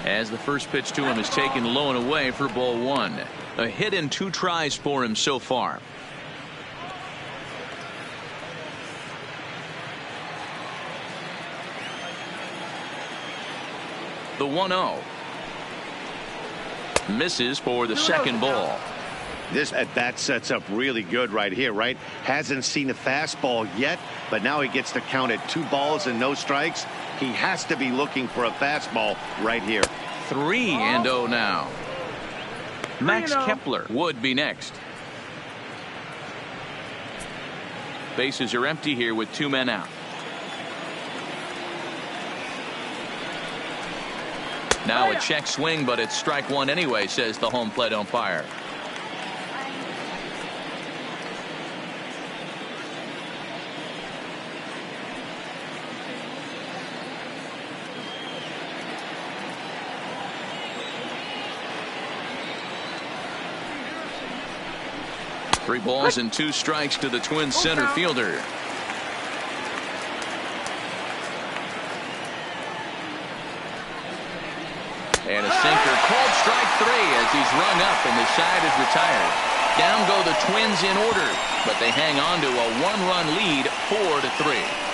S1: as the first pitch to him is taken low and away for ball one. A hit in 2 tries for him so far. The 1-0 misses for the second ball.
S2: This at bat sets up really good right here, right? Hasn't seen a fastball yet, but now he gets to count at 2 balls and no strikes. He has to be looking for a fastball right here.
S1: 3-0 now. Max Kepler would be next. Bases are empty here with 2 men out. Now a check swing, but it's strike one anyway, says the home plate umpire. Three balls and 2 strikes to the Twins center fielder. And a sinker, called strike 3 as he's rung up and the side is retired. Down go the Twins in order, but they hang on to a 1-run lead, 4-3.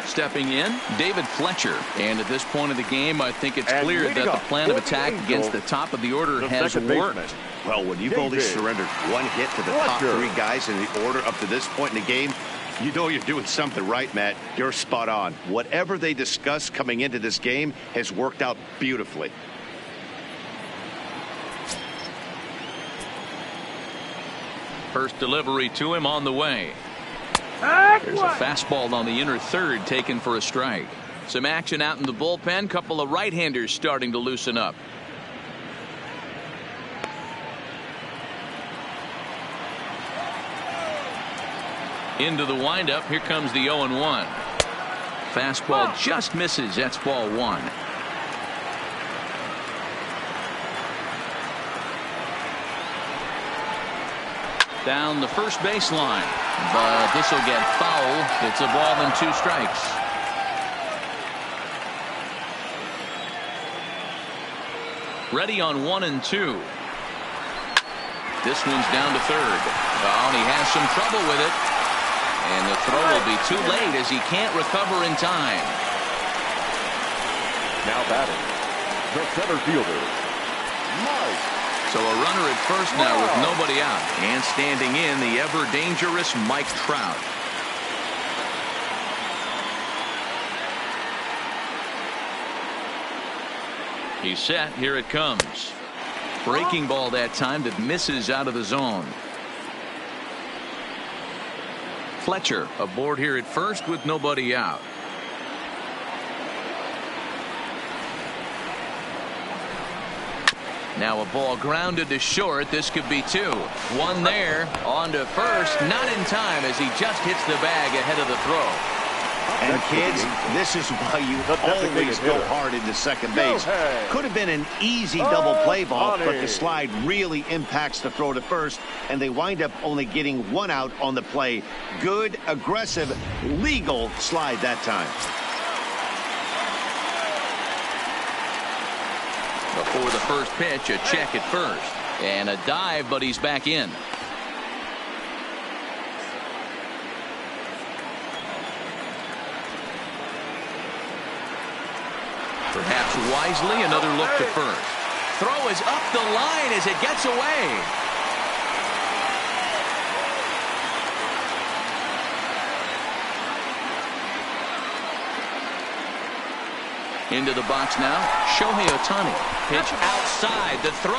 S1: Stepping in, David Fletcher. And at this point of the game, I think it's clear that the plan of attack against the top of the order has worked.
S2: Well, when you've only surrendered 1 hit to the top 3 guys in the order up to this point in the game, you know you're doing something right, Matt. You're spot on. Whatever they discussed coming into this game has worked out beautifully.
S1: First delivery to him on the way. There's a fastball on the inner third taken for a strike. Some action out in the bullpen. Couple of right-handers starting to loosen up. Into the windup. Here comes the 0-1. Fastball just misses. That's ball 1. Down the first baseline, but this will get foul. It's a ball and 2 strikes. Ready on 1 and 2. This one's down to third. Oh, and he has some trouble with it. And the throw will be too late as he can't recover in time.
S3: Now batting, the center fielder, Mike.
S1: So a runner at first now with nobody out. And standing in, the ever-dangerous Mike Trout. He's set. Here it comes. Breaking ball that time that misses out of the zone. Fletcher aboard here at first with nobody out. Now a ball grounded to short. This could be 2. 1 there. On to first. Not in time as he just hits the bag ahead of the throw.
S2: And kids, this is why you always go hard into second base. Could have been an easy double play ball, but the slide really impacts the throw to first, and they wind up only getting 1 out on the play. Good, aggressive, legal slide that time.
S1: Before the first pitch, a check at first. And a dive, but he's back in. Perhaps wisely, another look to first. Throw is up the line as it gets away. Into the box now, Shohei Ohtani. Pitch outside. The throw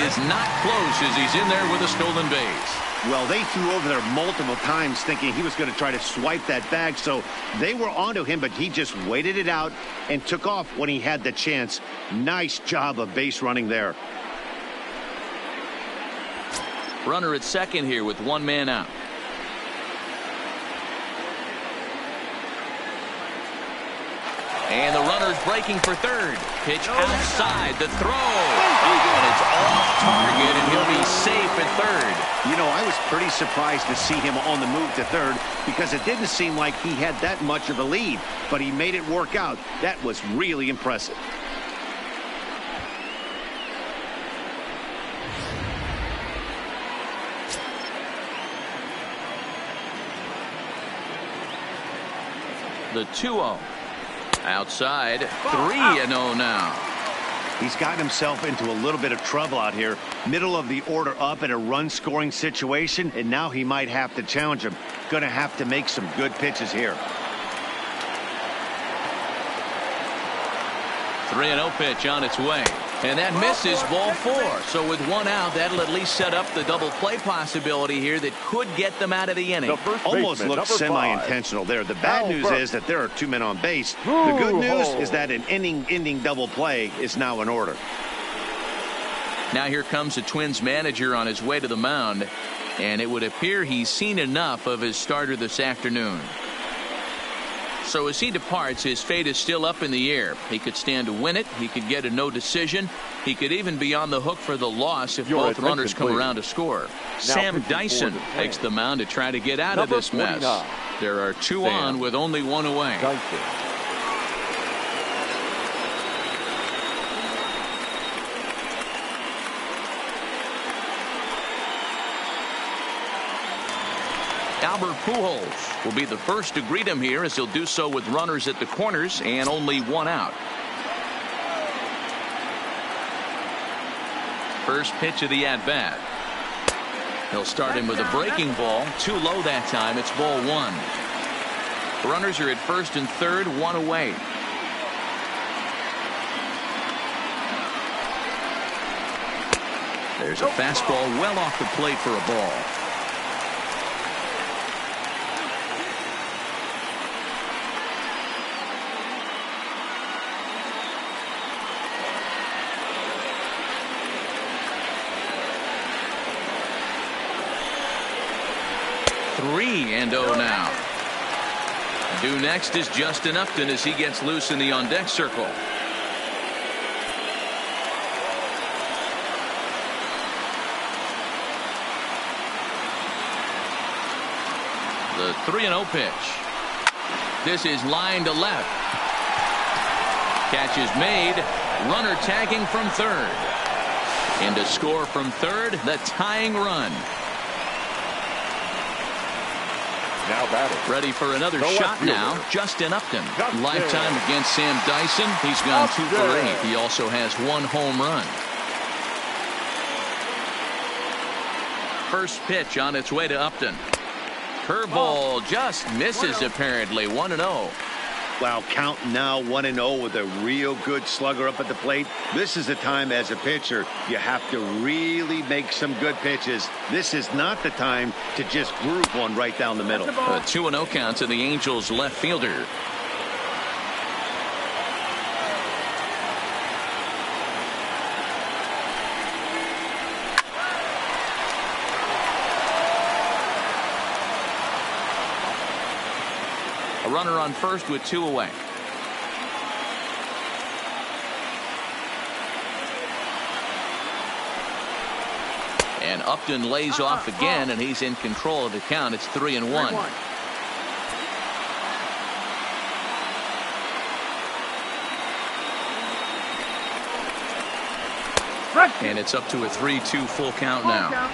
S1: is not close as he's in there with a stolen base.
S2: Well, they threw over there multiple times thinking he was going to try to swipe that bag, so they were onto him, but he just waited it out and took off when he had the chance. Nice job of base running there.
S1: Runner at second here with one man out. And the runner's breaking for third. Pitch outside. The throw. And it's off target, and he'll be safe at third.
S2: You know, I was pretty surprised to see him on the move to third because it didn't seem like he had that much of a lead, but he made it work out. That was really impressive.
S1: The 2-0. Outside, 3-0 now.
S2: He's gotten himself into a little bit of trouble out here. Middle of the order up in a run-scoring situation, and now he might have to challenge him. Going to have to make some good pitches here.
S1: 3-0 pitch on its way. And that misses ball 4. So with one out, that'll at least set up the double play possibility here that could get them out of the inning.
S2: Almost looked semi-intentional there. The bad news is that there are 2 men on base. The good news is that an inning-ending double play is now in order.
S1: Now here comes the Twins manager on his way to the mound. And it would appear he's seen enough of his starter this afternoon. So as he departs, his fate is still up in the air. He could stand to win it. He could get a no decision. He could even be on the hook for the loss if both runners come around to score. Sam Dyson takes the mound to try to get out of this mess. There are 2 on with only 1 away. Albert Pujols will be the first to greet him here as he'll do so with runners at the corners and only 1 out. First pitch of the at-bat. He'll start him with a breaking ball. Too low that time. It's ball 1. Runners are at first and third, 1 away. There's a fastball well off the plate for a ball. And 0 now. Due next is Justin Upton as he gets loose in the on-deck circle. The 3-0 pitch. This is line to left. Catch is made. Runner tagging from third. And to score from third, the tying run.
S3: Now batting.
S1: Ready for another shot now. Justin Upton. Lifetime against Sam Dyson. He's gone 2 for 8. He also has 1 home run. First pitch on its way to Upton. Curveball just misses apparently. 1-0.
S2: Wow, count now 1-0 with a real good slugger up at the plate. This is the time as a pitcher you have to really make some good pitches. This is not the time to just groove one right down the middle.
S1: A 2-0 count to the Angels left fielder. A runner on first with 2 away. And Upton lays off again, and he's in control of the count. It's 3-1. And it's up to a 3-2 full count now.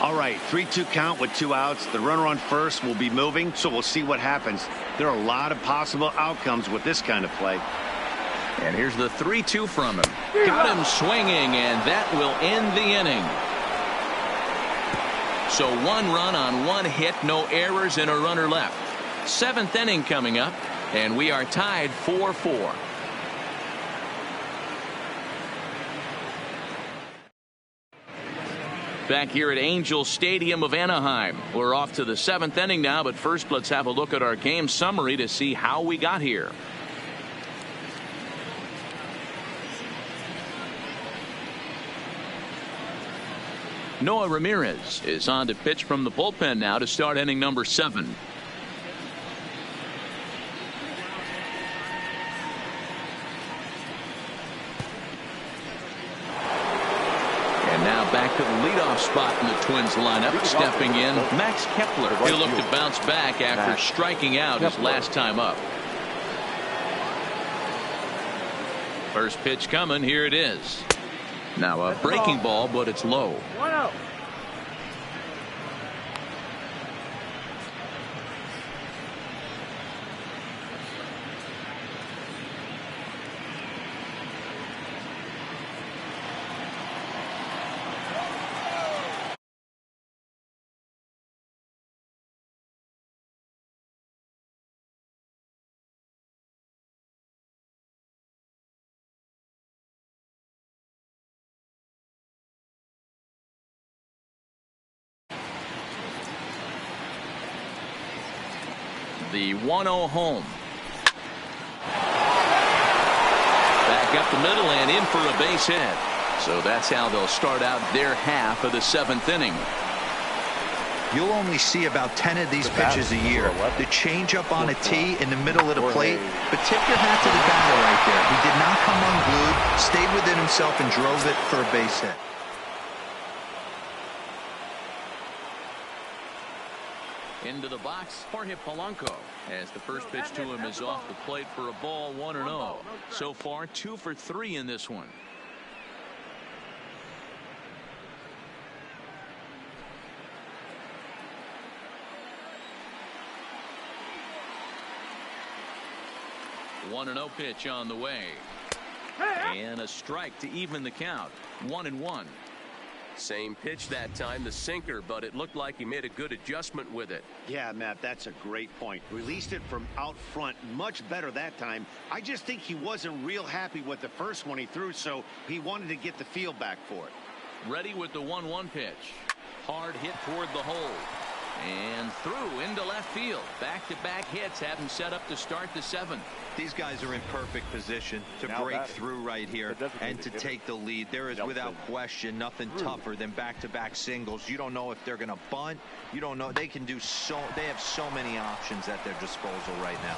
S2: All right, 3-2 count with 2 outs. The runner on first will be moving, so we'll see what happens. There are a lot of possible outcomes with this kind of play.
S1: And here's the 3-2 from him. Got him swinging, and that will end the inning. So 1 run on 1 hit, no errors, and a runner left. 7th inning coming up, and we are tied 4-4. Back here at Angel Stadium of Anaheim. We're off to the 7th inning now, but first let's have a look at our game summary to see how we got here. Noah Ramirez is on to pitch from the bullpen now to start inning number 7. Now back to the leadoff spot in the Twins lineup. Stepping in, Max Kepler. He'll look to bounce back after striking out his last time up. First pitch coming. Here it is. Now a breaking ball, but it's low.
S6: 1-0.
S1: The 1-0 home. Back up the middle and in for a base hit. So that's how they'll start out their half of the 7th inning.
S4: You'll only see about 10 of these pitches a year. The changeup on a tee in the middle of the plate. But tip your hat to the batter right there. He did not come unglued, stayed within himself, and drove it for a base hit.
S1: Into the box, Jorge Polanco, as the first pitch to him is off the plate for a ball, 1-0. So far, 2 for 3 in this one. One 1-0 pitch on the way. And a strike to even the count. 1-1.
S5: Same pitch that time, the sinker, but it looked like he made a good adjustment with it.
S2: Yeah, Matt, that's a great point. Released it from out front much better that time. I just think he wasn't real happy with the first one he threw, so he wanted to get the feel back for it.
S1: Ready with the 1-1 pitch. Hard hit toward the hole. And through into left field. Back-to-back hits have him set up to start the 7th.
S4: These guys are in perfect position to break through right here and to take the lead. There is without question nothing tougher than back-to-back singles. You don't know if they're going to bunt. You don't know. They can do so. They have so many options at their disposal right now.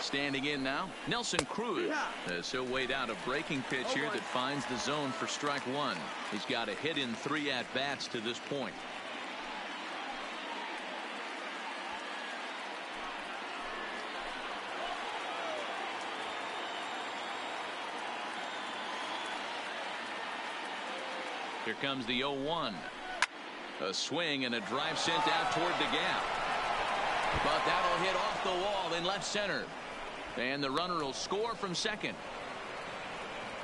S1: Standing in now, Nelson Cruz, as he'll wait out a breaking pitch here that finds the zone for strike 1. He's got a hit in 3 at-bats to this point. Here comes the 0-1. A swing and a drive sent out toward the gap. But that'll hit off the wall in left center. And the runner will score from second.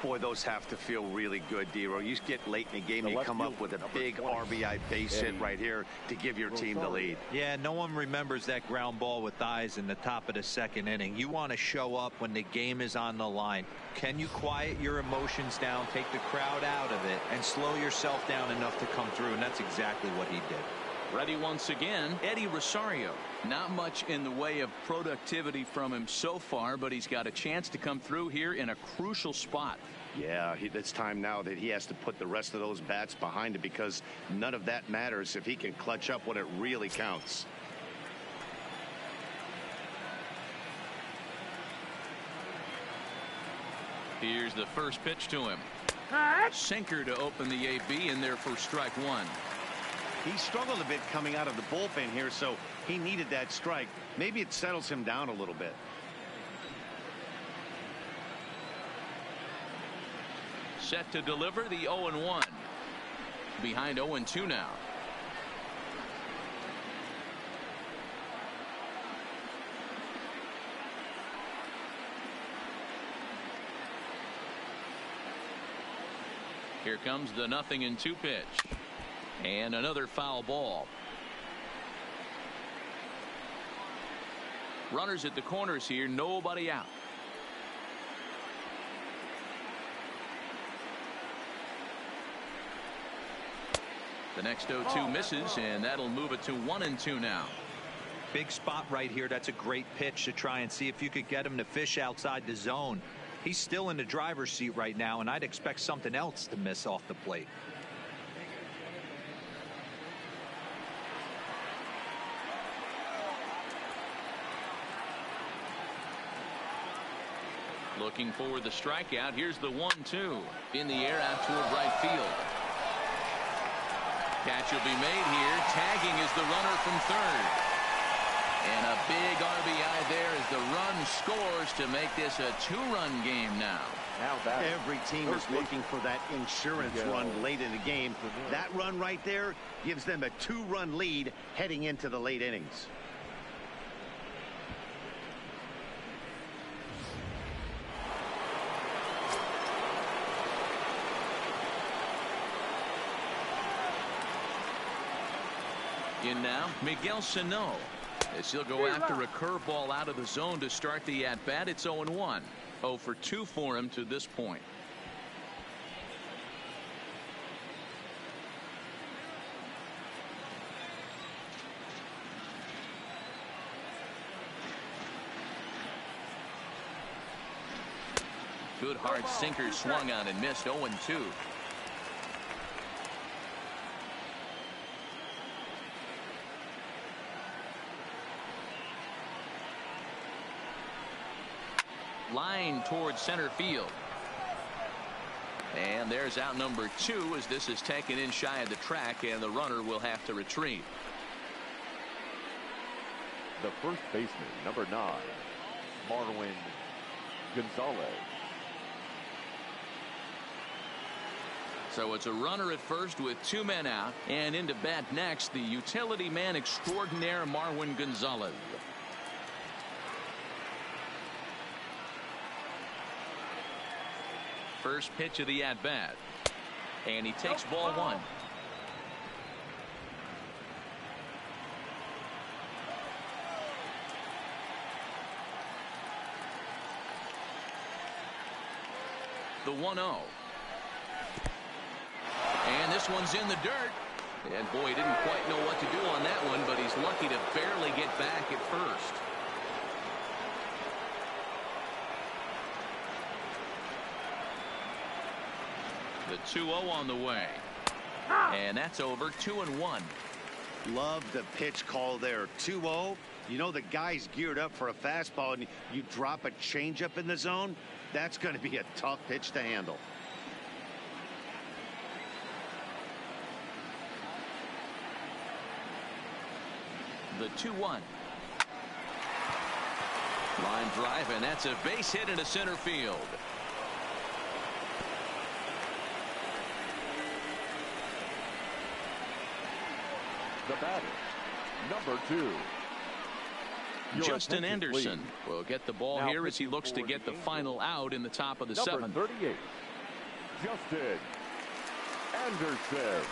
S2: Boy, those have to feel really good, D-Row. You get late in the game, you come up with a big RBI base hit right here to give your team the lead.
S4: Yeah, no one remembers that ground ball with eyes in the top of the 2nd inning. You want to show up when the game is on the line. Can you quiet your emotions down, take the crowd out of it, and slow yourself down enough to come through? And that's exactly what he did.
S1: Ready once again, Eddie Rosario. Not much in the way of productivity from him so far, but he's got a chance to come through here in a crucial spot.
S2: Yeah, it's time now that he has to put the rest of those bats behind it, because none of that matters if he can clutch up when it really counts.
S1: Here's the first pitch to him. Sinker to open the AB in there for strike 1.
S2: He struggled a bit coming out of the bullpen here, so he needed that strike. Maybe it settles him down a little bit.
S1: Set to deliver the 0-1. Behind 0-2 now. Here comes the 0-2 pitch. And another foul ball. Runners at the corners here, nobody out. The next 0-2 misses, and that'll move it to 1-2 now.
S4: Big spot right here. That's a great pitch to try and see if you could get him to fish outside the zone. He's still in the driver's seat right now, and I'd expect something else to miss off the plate.
S1: Looking for the strikeout. Here's the 1-2 in the air out toward right field. Catch will be made here. Tagging is the runner from third. And a big RBI there as the run scores to make this a 2-run game now.
S2: Every team is looking for that insurance run late in the game. That run right there gives them a 2-run lead heading into the late innings.
S1: In now, Miguel Sano. As he'll go after a curveball out of the zone to start the at-bat. It's 0-1. 0 for 2 for him to this point. Good hard sinker swung on and missed. 0-2. Line towards center field. And there's out number 2 as this is taken in shy of the track, and the runner will have to retreat.
S3: The first baseman, number 9, Marwin Gonzalez.
S1: So it's a runner at first with 2 men out, and into bat next, the utility man extraordinaire Marwin Gonzalez. First pitch of the at-bat, and he takes ball 1. The 1-0. And this one's in the dirt. And boy, he didn't quite know what to do on that one, but he's lucky to barely get back at first. The 2-0 on the way. And that's over. 2-1.
S2: Love the pitch call there. 2-0. You know the guy's geared up for a fastball, and you drop a changeup in the zone. That's going to be a tough pitch to handle.
S1: The 2-1. Line drive, and that's a base hit into center field.
S3: The batter, number 2.
S1: Justin Anderson will get the ball here as he looks to get the final out in the top of the 7th.
S3: 38, Justin Anderson.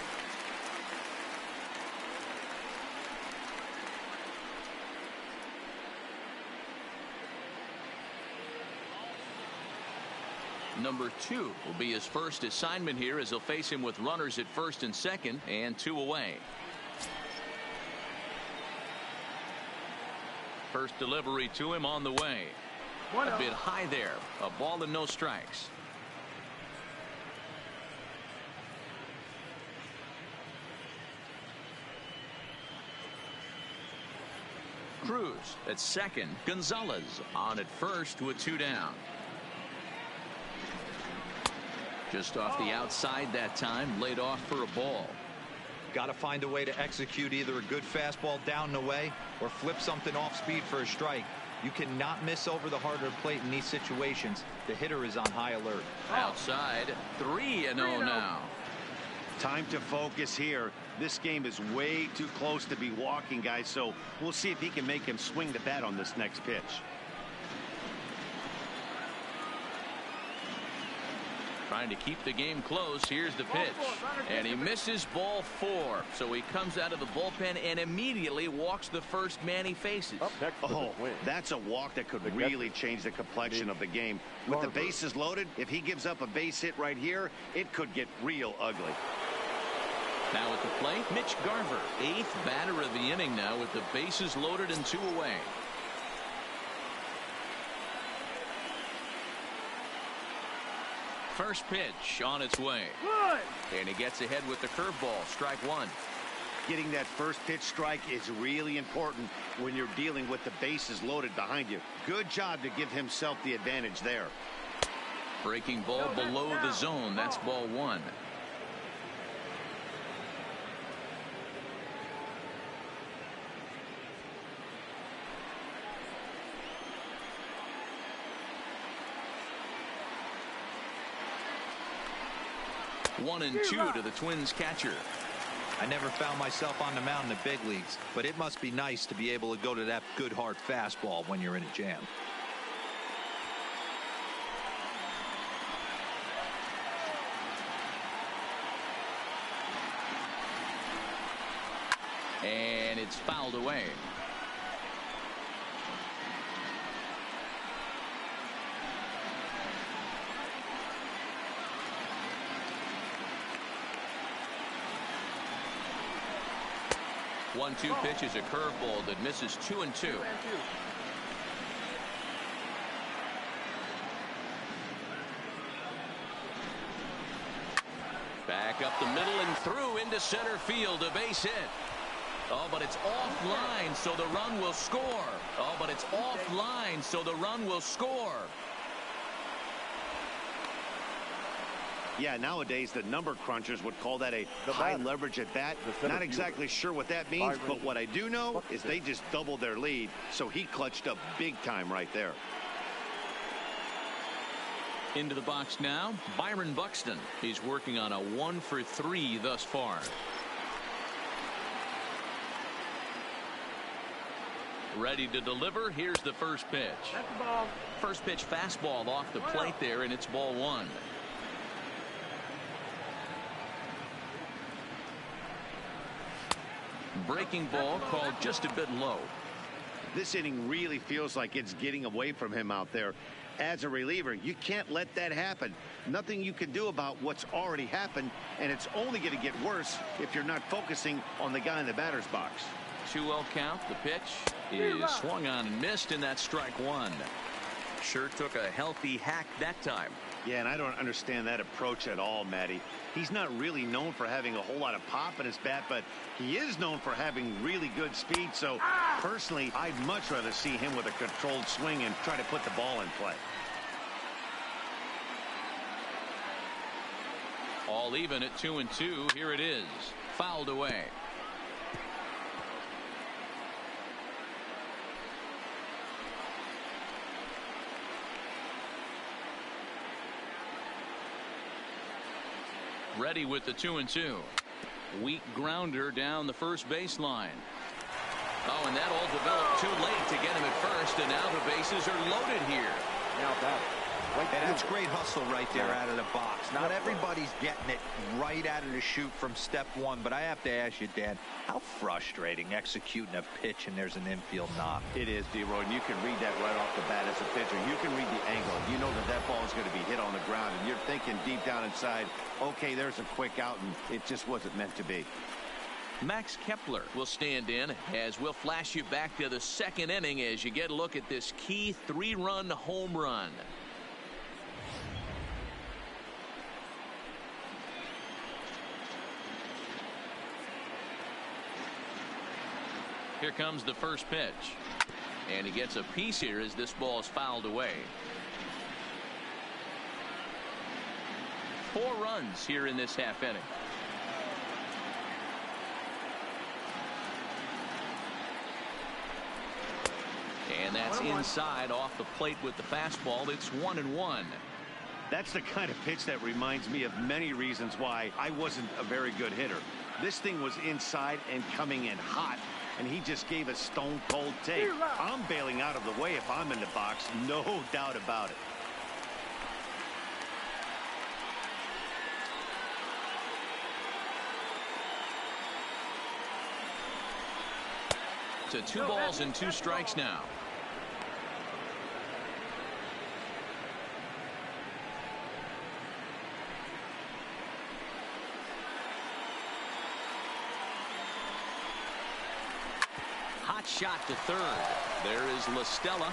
S1: Number 2 will be his first assignment here as he'll face him with runners at first and second and 2 away. First delivery to him on the way. A bit high there. A ball and no strikes. Cruz at second. Gonzalez on at first with 2 down. Just off the outside that time, laid off for a ball.
S4: Got to find a way to execute either a good fastball down and away or flip something off speed for a strike. You cannot miss over the harder plate in these situations. The hitter is on high alert.
S1: Outside, 3-0 now.
S2: Time to focus here. This game is way too close to be walking, guys, so we'll see if he can make him swing the bat on this next pitch.
S1: Trying to keep the game close. Here's the pitch. And he misses ball 4. So he comes out of the bullpen and immediately walks the first man he faces.
S2: That's a walk that could really change the complexion of the game. With the bases loaded, if he gives up a base hit right here, it could get real ugly.
S1: Now at the plate, Mitch Garver, 8th batter of the inning now with the bases loaded and 2 away. First pitch on its way. And he gets ahead with the curveball. Strike 1.
S2: Getting that first pitch strike is really important when you're dealing with the bases loaded behind you. Good job to give himself the advantage there.
S1: Breaking ball below the zone. That's ball 1. One and 2 to the Twins catcher.
S4: I never found myself on the mound in the big leagues, but it must be nice to be able to go to that good hard fastball when you're in a jam.
S1: And it's fouled away. One-two pitch is a curveball that misses 2 and 2. Back up the middle and through into center field, a base hit. Oh, but it's offline, so the run will score. Oh, but it's offline, so the run will score.
S2: Yeah, nowadays the number crunchers would call that a high leverage at bat. Not exactly sure what that means, but what I do know is they just doubled their lead, so he clutched up big time right there.
S1: Into the box now, Byron Buxton. He's working on a 1-for-3 thus far. Ready to deliver. Here's the first pitch. First pitch fastball off the plate there, and it's ball 1. Breaking ball called just a bit low.
S2: This inning really feels like it's getting away from him out there. As a reliever, you can't let that happen. Nothing you can do about what's already happened, and it's only going to get worse if you're not focusing on the guy in the batter's box.
S1: 2-0 count. The pitch is swung on and missed, and that's strike 1. Sure took a healthy hack that time.
S2: Yeah, and I don't understand that approach at all, Matty. He's not really known for having a whole lot of pop in his bat, but he is known for having really good speed. So, personally, I'd much rather see him with a controlled swing and try to put the ball in play.
S1: All even at 2 and 2. Here it is. Fouled away. Ready with the 2 and 2. Weak grounder down the first baseline. Oh, and that all developed too late to get him at first, and now the bases are loaded here.
S3: Now back.
S4: And that's great hustle right there out of the box. Not everybody's getting it right out of the chute from step 1, but I have to ask you, Dan, how frustrating executing a pitch and there's an infield knock.
S2: It is, D-Roy, and you can read that right off the bat as a pitcher. You can read the angle. You know that ball is going to be hit on the ground, and you're thinking deep down inside, okay, there's a quick out, and it just wasn't meant to be.
S1: Max Kepler will stand in as we'll flash you back to the second inning as you get a look at this key 3-run home run. Here comes the first pitch. And he gets a piece here as this ball is fouled away. 4 runs here in this half inning. And that's inside off the plate with the fastball. It's 1-1.
S2: That's the kind of pitch that reminds me of many reasons why I wasn't a very good hitter. This thing was inside and coming in hot, and he just gave a stone-cold take. I'm bailing out of the way if I'm in the box, no doubt about it.
S1: To 2 balls and 2 strikes now.
S5: shot to third.
S1: There is La Stella.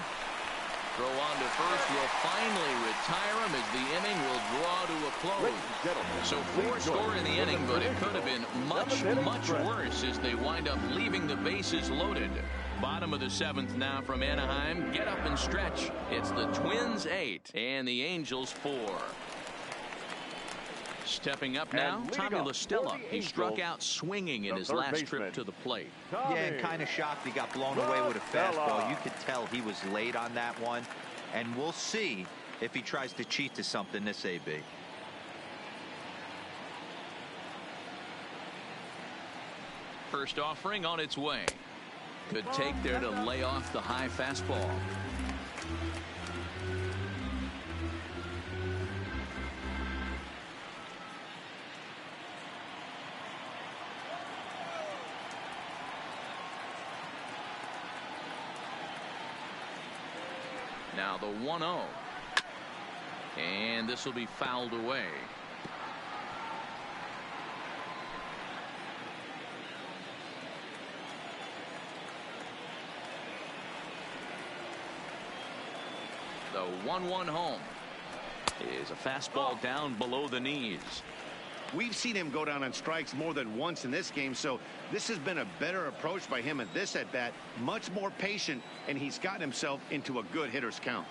S1: Throw on to first will finally retire him as the inning will draw to a close. So 4 score in the inning, but it could have been much worse as they wind up leaving the bases loaded. Bottom of the 7th now from Anaheim. Get up and stretch. It's the Twins 8 and the Angels 4. Stepping up now, Tommy La Stella. He struck out swinging in his last trip to the plate.
S4: Yeah, and kind of shocked he got blown away with a fastball. You could tell he was late on that one. And we'll see if he tries to cheat to something this AB.
S1: First offering on its way. Good take there to lay off the high fastball. Now the 1-0. And this will be fouled away. The 1-1 home is a fastball down below the knees.
S2: We've seen him go down on strikes more than once in this game, so this has been a better approach by him at this at-bat. Much more patient, and he's gotten himself into a good hitter's count.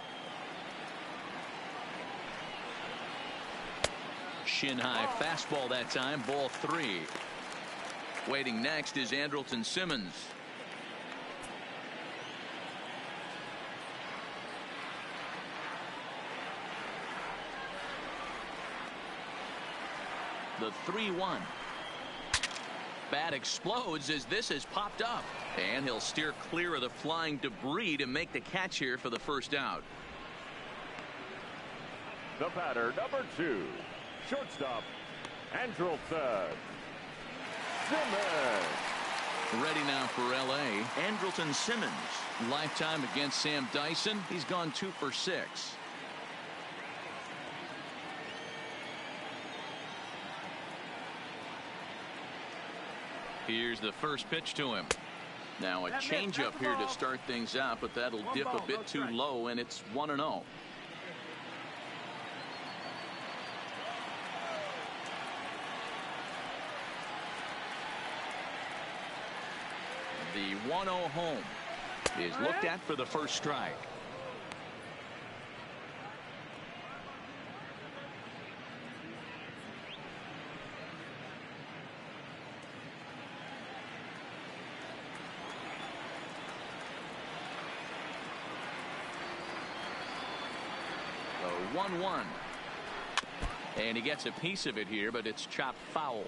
S1: Shin high fastball that time, ball 3. Waiting next is Andrelton Simmons. The 3-1. Bat explodes as this has popped up. And he'll steer clear of the flying debris to make the catch here for the first out.
S3: The batter, number 2, shortstop, Andrelton Simmons.
S1: Ready now for L.A. Andrelton Simmons. Lifetime against Sam Dyson. He's gone 2 for 6. Here's the first pitch to him. Now a changeup here to start things out, but that'll dip a bit too low, and it's 1-0. The 1-0 home is looked at for the first strike. The 1-1. And he gets a piece of it here, but it's chopped foul.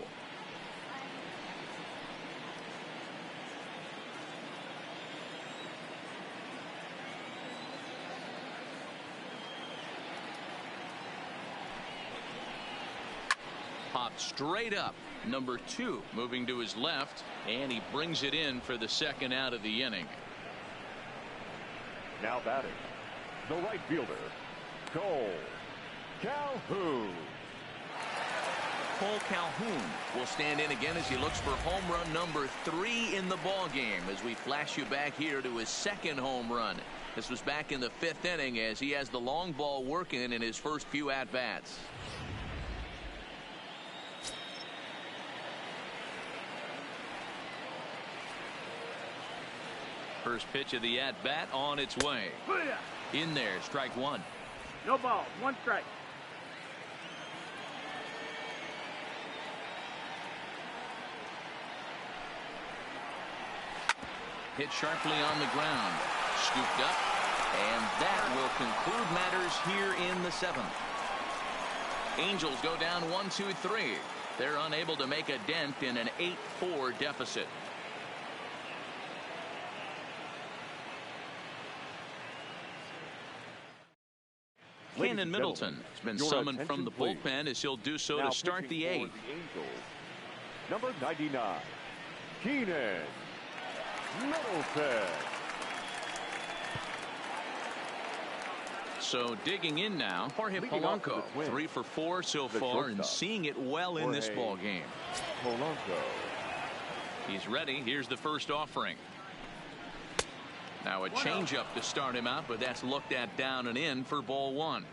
S1: Popped straight up. Number 2 moving to his left, and he brings it in for the second out of the inning.
S3: Now batting, the right fielder, Cole Calhoun.
S1: Cole Calhoun will stand in again as he looks for home run number 3 in the ball game as we flash you back here to his second home run. This was back in the 5th inning as he has the long ball working in his first few at-bats. First pitch of the at-bat on its way. In there, strike 1.
S6: No ball, 1 strike.
S1: Hit sharply on the ground. Scooped up. And that will conclude matters here in the 7th. Angels go down 1-2-3. They're unable to make a dent in an 8-4 deficit. Cannon Middleton has been summoned from the bullpen as he'll do so to start the 8th.
S3: Number 99, Keenan Middleton.
S1: So digging in now, Jorge Polanco, 3 for 4 so far and seeing it well in this ball game.
S3: Polanco.
S1: He's ready. Here's the first offering. Now a changeup to start him out, but that's looked at down and in for ball one.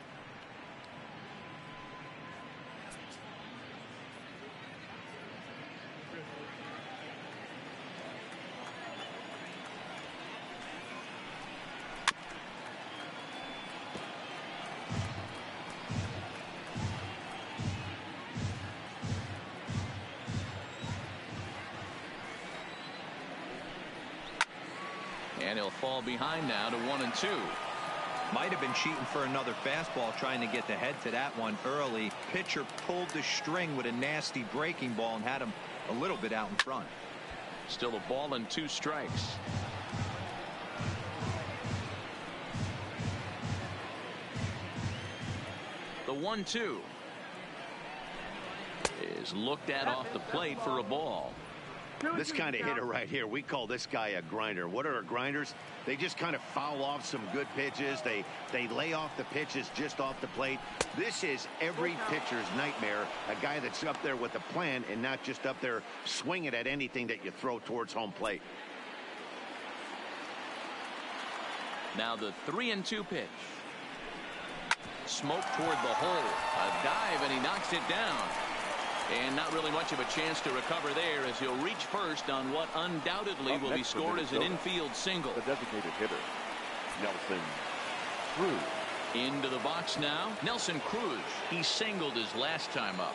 S1: And he'll fall behind now to 1-2.
S4: Might have been cheating for another fastball, trying to get the head to that one early. Pitcher pulled the string with a nasty breaking ball and had him a little bit out in front.
S1: Still a ball and 2 strikes. The 1-2 is looked at off the plate for a ball.
S2: This kind of hitter right here, we call this guy a grinder. What are grinders? They just kind of foul off some good pitches. They lay off the pitches just off the plate. This is every pitcher's nightmare, a guy that's up there with a plan and not just up there swinging at anything that you throw towards home plate.
S1: Now the 3-2 pitch. Smoke toward the hole. A dive, and he knocks it down. And not really much of a chance to recover there, as he'll reach first on what undoubtedly will be scored as an infield single.
S3: The designated hitter, Nelson Cruz.
S1: Into the box now, Nelson Cruz. He singled his last time up.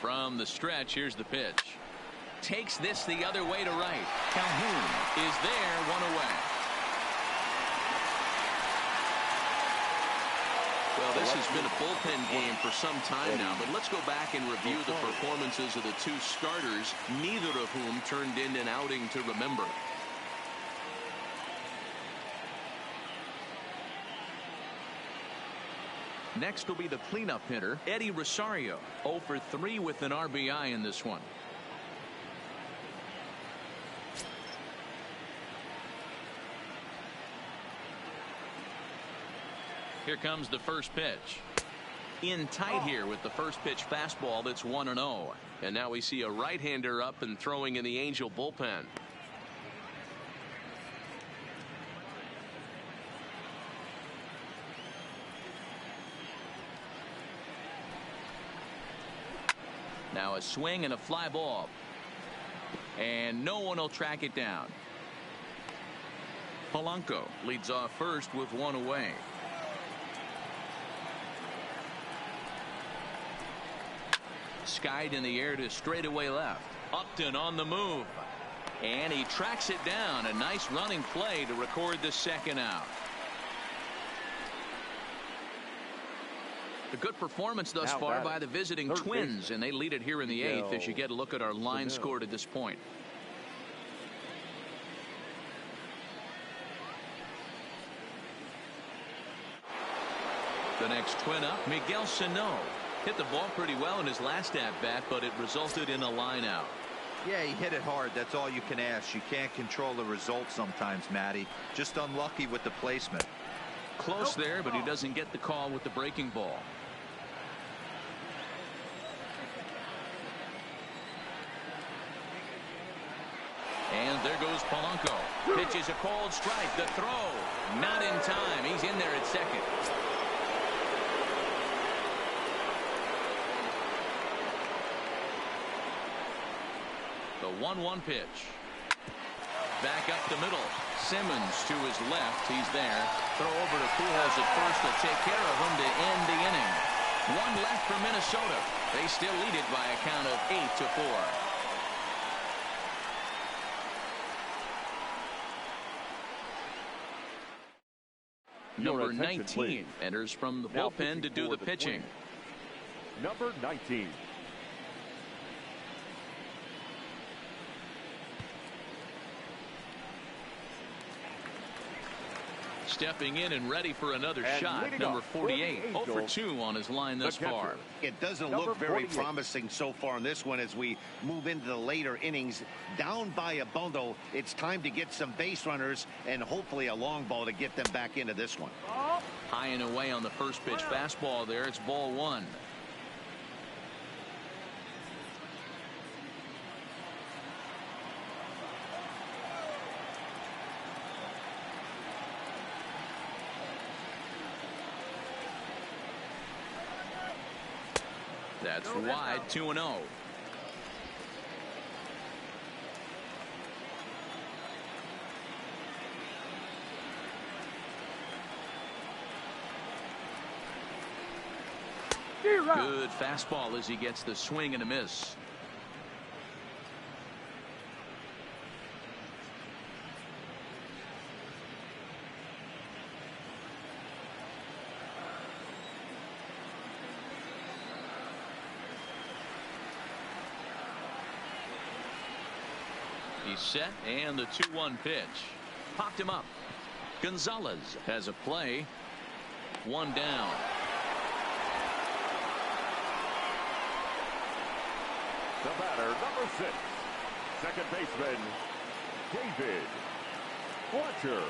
S1: From the stretch, here's the pitch. Takes this the other way to right. Calhoun is there, 1 away. Well, this has been a bullpen game for some time now, but let's go back and review the performances of the 2 starters, neither of whom turned in an outing to remember. Next will be the cleanup hitter, Eddie Rosario, 0 for 3 with an RBI in this one. Here comes the first pitch. In tight here with the first pitch fastball that's 1-0. And now we see a right-hander up and throwing in the Angel bullpen. Now a swing and a fly ball. And no one will track it down. Polanco leads off first with 1 away. Skied in the air to straightaway left. Upton on the move. And he tracks it down. A nice running play to record the second out. A good performance thus far by the visiting Twins, and they lead it here in the 8th as you get a look at our line score to this point. The next Twin up, Miguel Sano. Hit the ball pretty well in his last at-bat, but it resulted in a line out.
S4: Yeah, he hit it hard. That's all you can ask. You can't control the result sometimes, Matty. Just unlucky with the placement.
S1: Close there, but he doesn't get the call with the breaking ball. And there goes Polanco. Pitches a cold strike. The throw. Not in time. He's in there at second. The 1-1 pitch. Back up the middle. Simmons to his left. He's there. Throw over to Pujols at first. Will take care of him to end the inning. 1 left for Minnesota. They still lead it by a count of 8-4. Number 19 enters from the bullpen to do the pitching.
S3: Number 19.
S1: Stepping in and ready for another shot. Number 48. 0 for 2 on his line thus far.
S2: It doesn't look very promising so far in this one as we move into the later innings. Down by a bundle. It's time to get some base runners and hopefully a long ball to get them back into this one.
S1: High and away on the first pitch fastball there. It's ball 1. That's wide, 2-0. Good fastball as he gets the swing and a miss. He's set, and the 2-1 pitch. Popped him up. Gonzalez has a play. One down.
S3: The batter, number 6, second baseman, David Fletcher.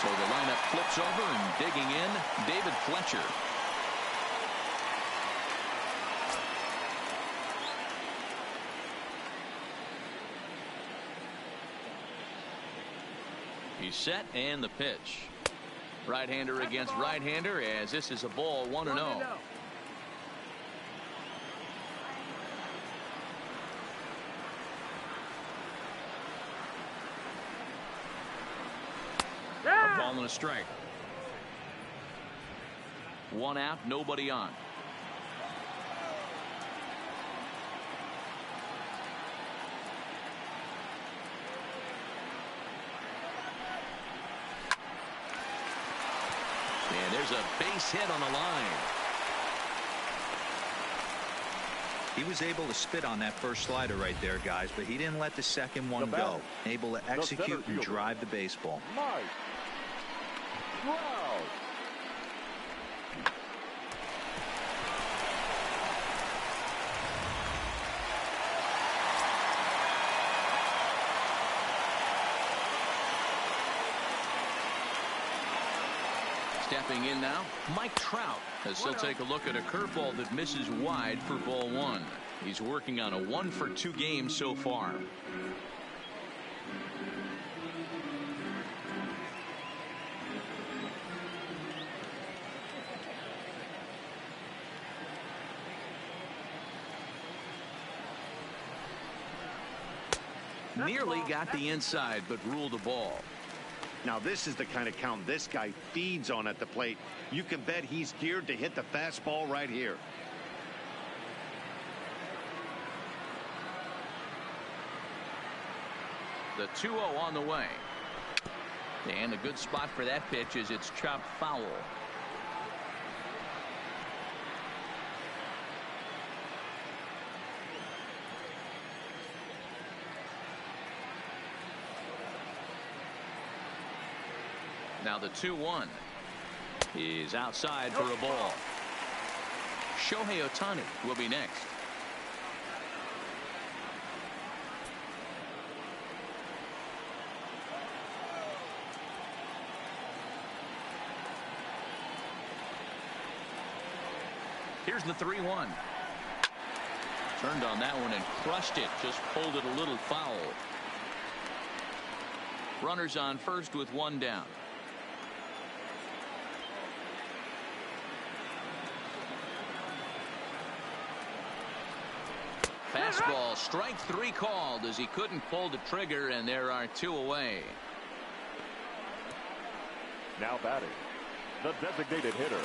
S1: So the lineup flips over, and digging in, David Fletcher. He's set, and the pitch. Right-hander against right-hander, as this is a ball, 1-0. A ball and a strike. One out, nobody on. And there's a base hit on the line.
S4: He was able to spit on that first slider right there, guys, but he didn't let the second one go. Able to execute and drive the baseball.
S3: Mike Trout.
S1: Stepping in now, Mike Trout, as he'll take a look at a curveball that misses wide for ball 1. He's working on a 1-for-2 game so far. Nearly got the inside, but ruled the ball.
S2: Now this is the kind of count this guy feeds on at the plate. You can bet he's geared to hit the fastball right here.
S1: The 2-0 on the way. And a good spot for that pitch is it's chopped foul. Now the 2-1 is outside for a ball. Shohei Ohtani will be next. Here's the 3-1. Turned on that one and crushed it. Just pulled it a little foul. Runners on first with one down. Fastball, strike 3 called as he couldn't pull the trigger, and there are 2 away.
S3: Now batting, the designated hitter.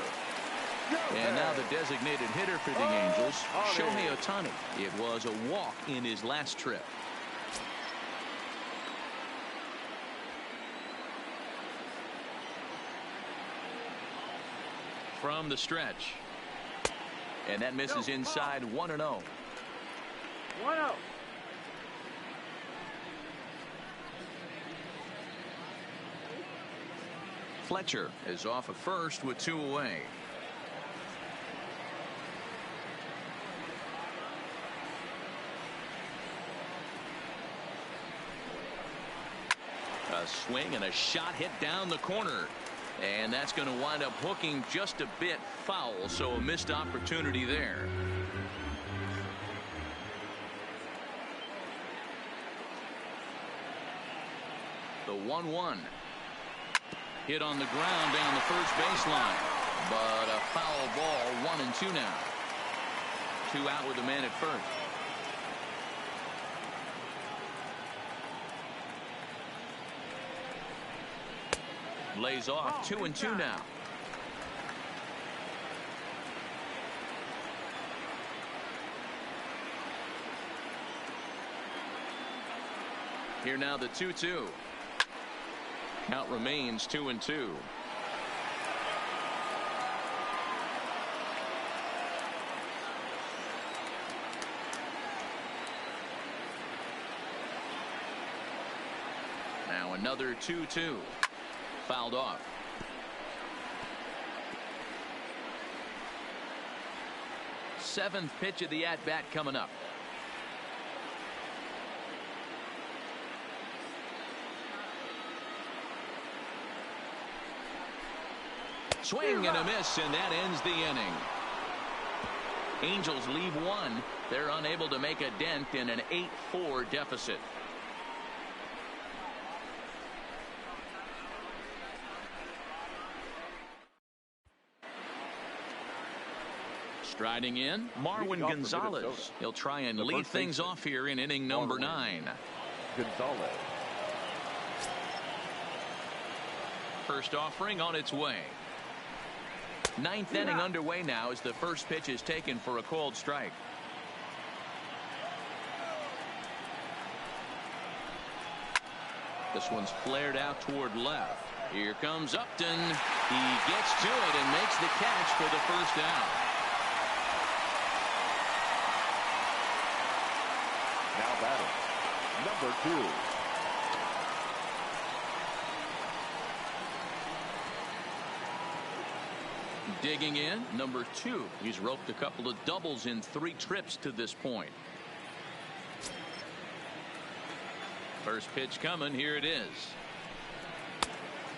S1: And now the designated hitter for the Angels, Shohei Ohtani. It was a walk in his last trip. From the stretch. And that misses inside, 1-0.
S6: 1-0.
S1: Fletcher is off at first with 2 away. A swing and a shot hit down the corner. And that's going to wind up hooking just a bit foul, so a missed opportunity there. The 1-1 hit on the ground down the first baseline. But a foul ball, 1-2 now. 2 out with the man at first. Lays off, 2-2 now. Here now the 2-2. Count remains 2-2. Now another 2-2. Fouled off. Seventh pitch of the at-bat coming up. Swing and a miss, and that ends the inning. Angels leave one. They're unable to make a dent in an 8-4 deficit. Striding in, Marwin Gonzalez. He'll try and lead things off here in inning number 9.
S3: Gonzalez.
S1: First offering on its way. Ninth inning underway now as the first pitch is taken for a called strike. This one's flared out toward left. Here comes Upton. He gets to it and makes the catch for the first out.
S3: Now batting, number 2.
S1: Digging in, number 2. He's roped a couple of doubles in 3 trips to this point. First pitch coming. Here it is.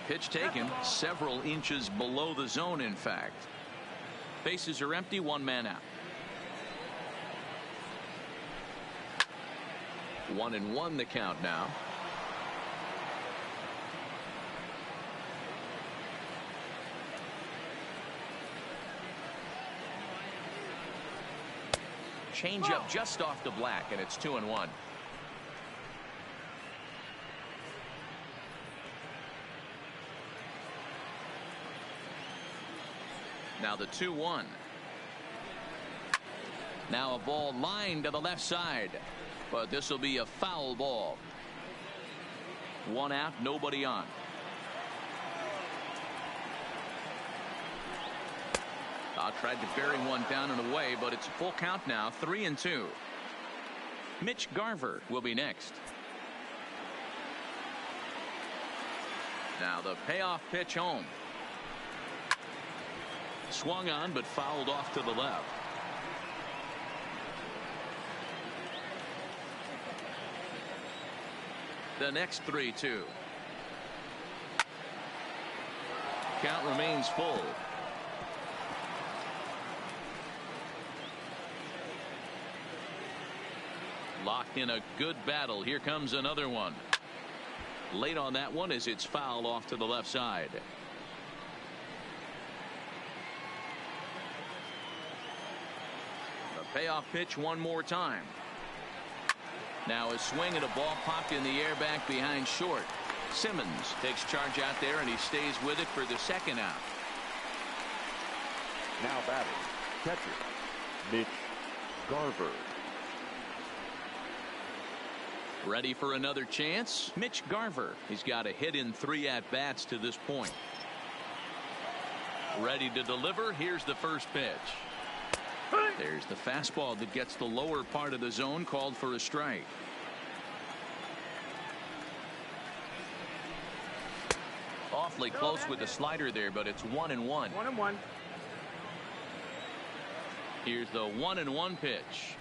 S1: Pitch taken several inches below the zone, in fact. Bases are empty, 1 man out. 1-1 the count now. Change up just off the black, and it's 2-1. Now the 2-1. Now a ball lined to the left side, but this will be a foul ball. 1 out, nobody on. Tried to bury one down and away, but it's a full count now, 3-2. Mitch Garver will be next. Now the payoff pitch home. Swung on, but fouled off to the left. The next 3-2. Count remains full. Locked in a good battle. Here comes another one. Late on that one as it's fouled off to the left side. The payoff pitch one more time. Now a swing and a ball popped in the air back behind short. Simmons takes charge out there, and he stays with it for the second out.
S3: Now batting, catcher, Mitch Garver.
S1: Ready for another chance? Mitch Garver. He's got a hit in 3 at-bats to this point. Ready to deliver. Here's the first pitch. There's the fastball that gets the lower part of the zone, called for a strike. Awfully close with the slider there, but it's 1-1.
S6: 1-1.
S1: Here's the 1-1 pitch.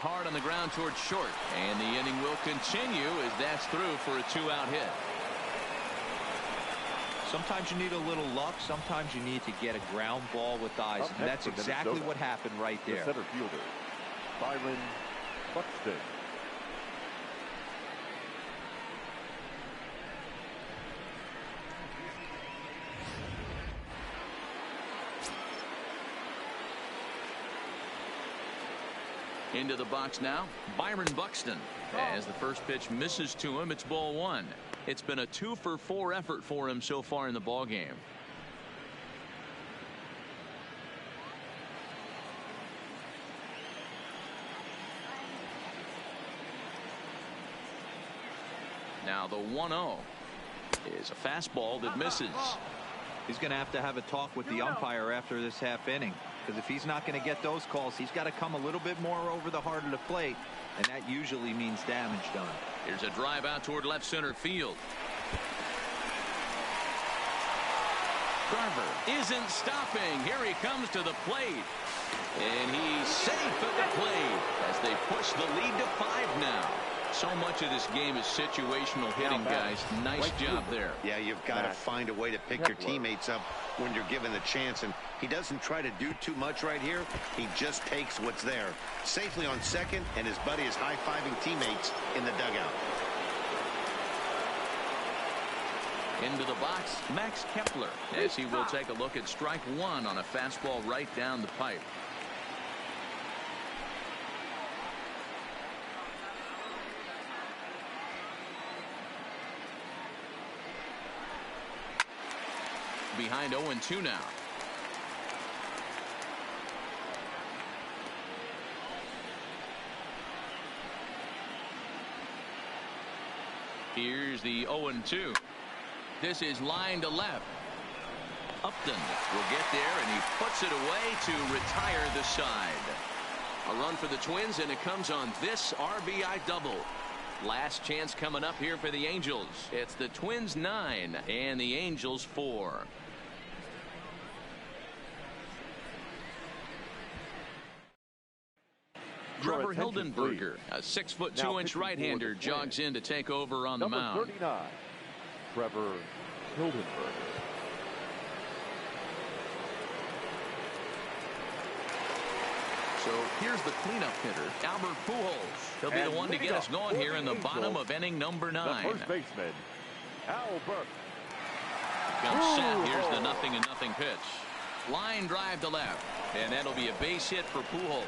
S1: Hard on the ground towards short, and the inning will continue as that's through for a 2-out hit.
S4: Sometimes you need a little luck. Sometimes you need to get a ground ball with eyes, and that's exactly what happened right there.
S3: The center fielder, Byron Buxton.
S1: Into the box now, Byron Buxton. As the first pitch misses to him, it's ball one. It's been a 2-for-4 effort for him so far in the ballgame. Now the 1-0 is a fastball that misses.
S4: He's going to have a talk with the umpire after this half inning, because if he's not going to get those calls, he's got to come a little bit more over the heart of the plate, and that usually means damage done.
S1: Here's a drive out toward left center field. Carver isn't stopping. Here he comes to the plate, and he's safe at the plate as they push the lead to 5 now. So much of this game is situational hitting, guys. Nice job there.
S2: Yeah, you've got to find a way to pick your teammates up when you're given the chance, and he doesn't try to do too much right here. He just takes what's there. Safely on second, and his buddy is high-fiving teammates in the dugout.
S1: Into the box, Max Kepler, as he will take a look at strike one on a fastball right down the pipe. Behind 0-2 now. Here's the 0-2. This is line to left. Upton will get there, and he puts it away to retire the side. A run for the Twins, and it comes on this RBI double. Last chance coming up here for the Angels. It's the Twins 9 and the Angels 4. Trevor Hildenberger, a 6'2" right-hander, jogs in to take over on the mound.
S3: Number 39, Trevor Hildenberger.
S1: So here's the cleanup hitter, Albert Pujols. He'll be the one to get us going here in the bottom of inning number 9.
S3: The first baseman, Albert.
S1: Comes set. Here's the 0-0 pitch. Line drive to left, and that'll be a base hit for Pujols.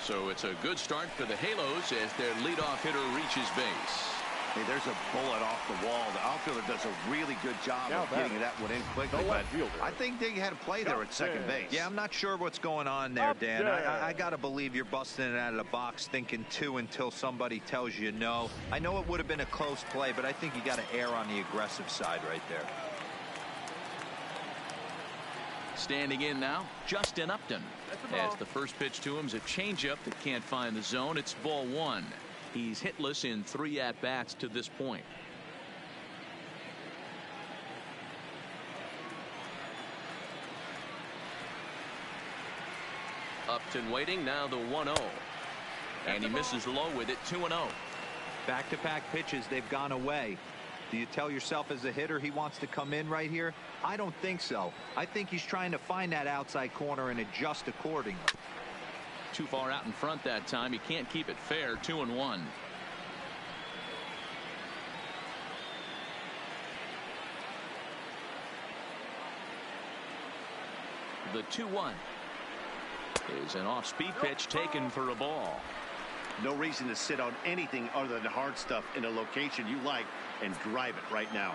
S1: So it's a good start for the Halos as their leadoff hitter reaches base.
S2: Hey, there's a bullet off the wall. The outfielder does a really good job of getting that one in quickly, but I think they had a play there at second base.
S4: Yeah, I'm not sure what's going on there, Dan. I got to believe you're busting it out of the box thinking 2 until somebody tells you no. I know it would have been a close play, but I think you got to err on the aggressive side right there.
S1: Standing in now, Justin Upton. As the first pitch to him is a changeup that can't find the zone. It's ball 1. He's hitless in 3 at-bats to this point. Upton waiting, now the 1-0. And he misses low with it, 2-0.
S4: Back-to-back pitches, they've gone away. Do you tell yourself as a hitter he wants to come in right here? I don't think so. I think he's trying to find that outside corner and adjust accordingly.
S1: Too far out in front that time. He can't keep it fair. 2-1. The 2-1 is an off-speed pitch taken for a ball.
S2: No reason to sit on anything other than hard stuff in a location you like and drive it right now.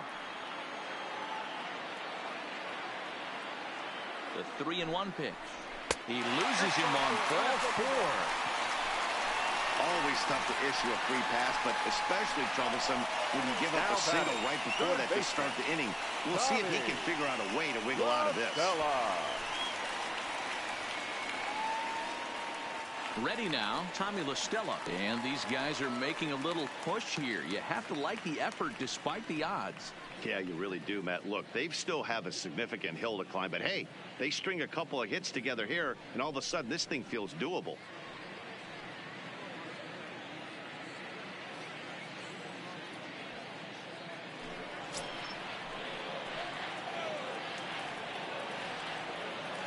S1: The 3-1 pitch. He loses him on ball 4.
S2: Always tough to issue a free pass, but especially troublesome when you give up a single right before that to start the inning. We'll see if he can figure out a way to wiggle out of this.
S1: Ready now, Tommy La Stella. And these guys are making a little push here. You have to like the effort despite the odds.
S2: Yeah, you really do, Matt. Look, they still have a significant hill to climb, but hey, they string a couple of hits together here, and all of a sudden this thing feels doable.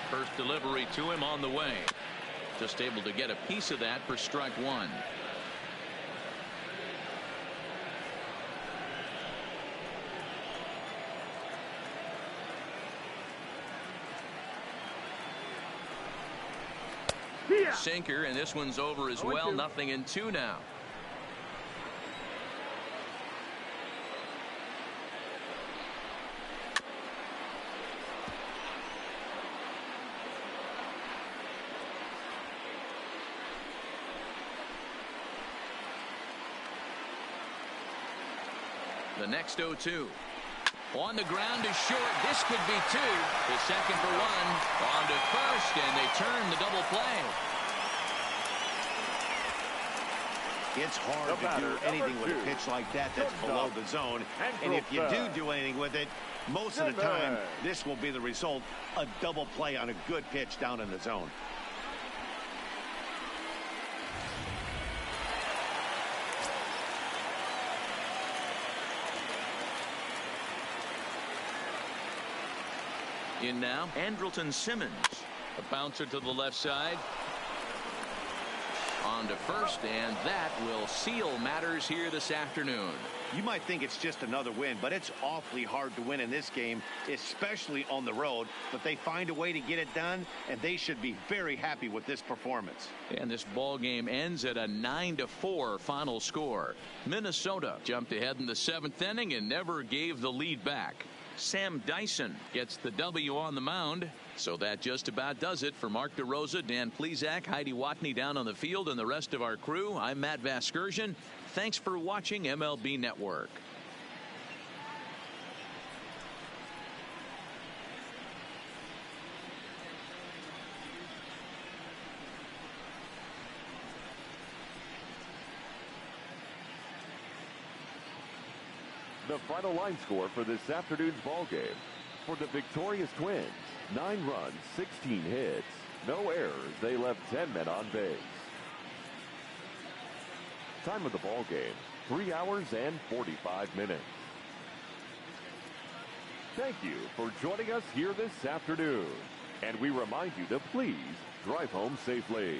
S1: First delivery to him on the way. Just able to get a piece of that for strike 1. a sinker, and this one's over as well. 0-2 now. The next 0-2. On the ground is short. This could be 2. The second for 1. On to first, and they turn the double play.
S2: It's hard to do anything with a pitch like that that's below the zone. And if you do anything with it, most of the time, this will be the result. A double play on a good pitch down in the zone.
S1: In now, Andrelton Simmons. A bouncer to the left side. On to first, and that will seal matters here this afternoon.
S2: You might think it's just another win, but it's awfully hard to win in this game, especially on the road. But they find a way to get it done, and they should be very happy with this performance.
S1: And this ball game ends at a 9-4 final score. Minnesota jumped ahead in the 7th inning and never gave the lead back. Sam Dyson gets the W on the mound. So that just about does it for Mark DeRosa, Dan Plesac, Heidi Watney down on the field, and the rest of our crew. I'm Matt Vasgersian. Thanks for watching MLB Network.
S3: The final line score for this afternoon's ball game. For the victorious Twins, 9 runs, 16 hits, no errors. They left 10 men on base. Time of the ball game, 3 hours and 45 minutes. Thank you for joining us here this afternoon. And we remind you to please drive home safely.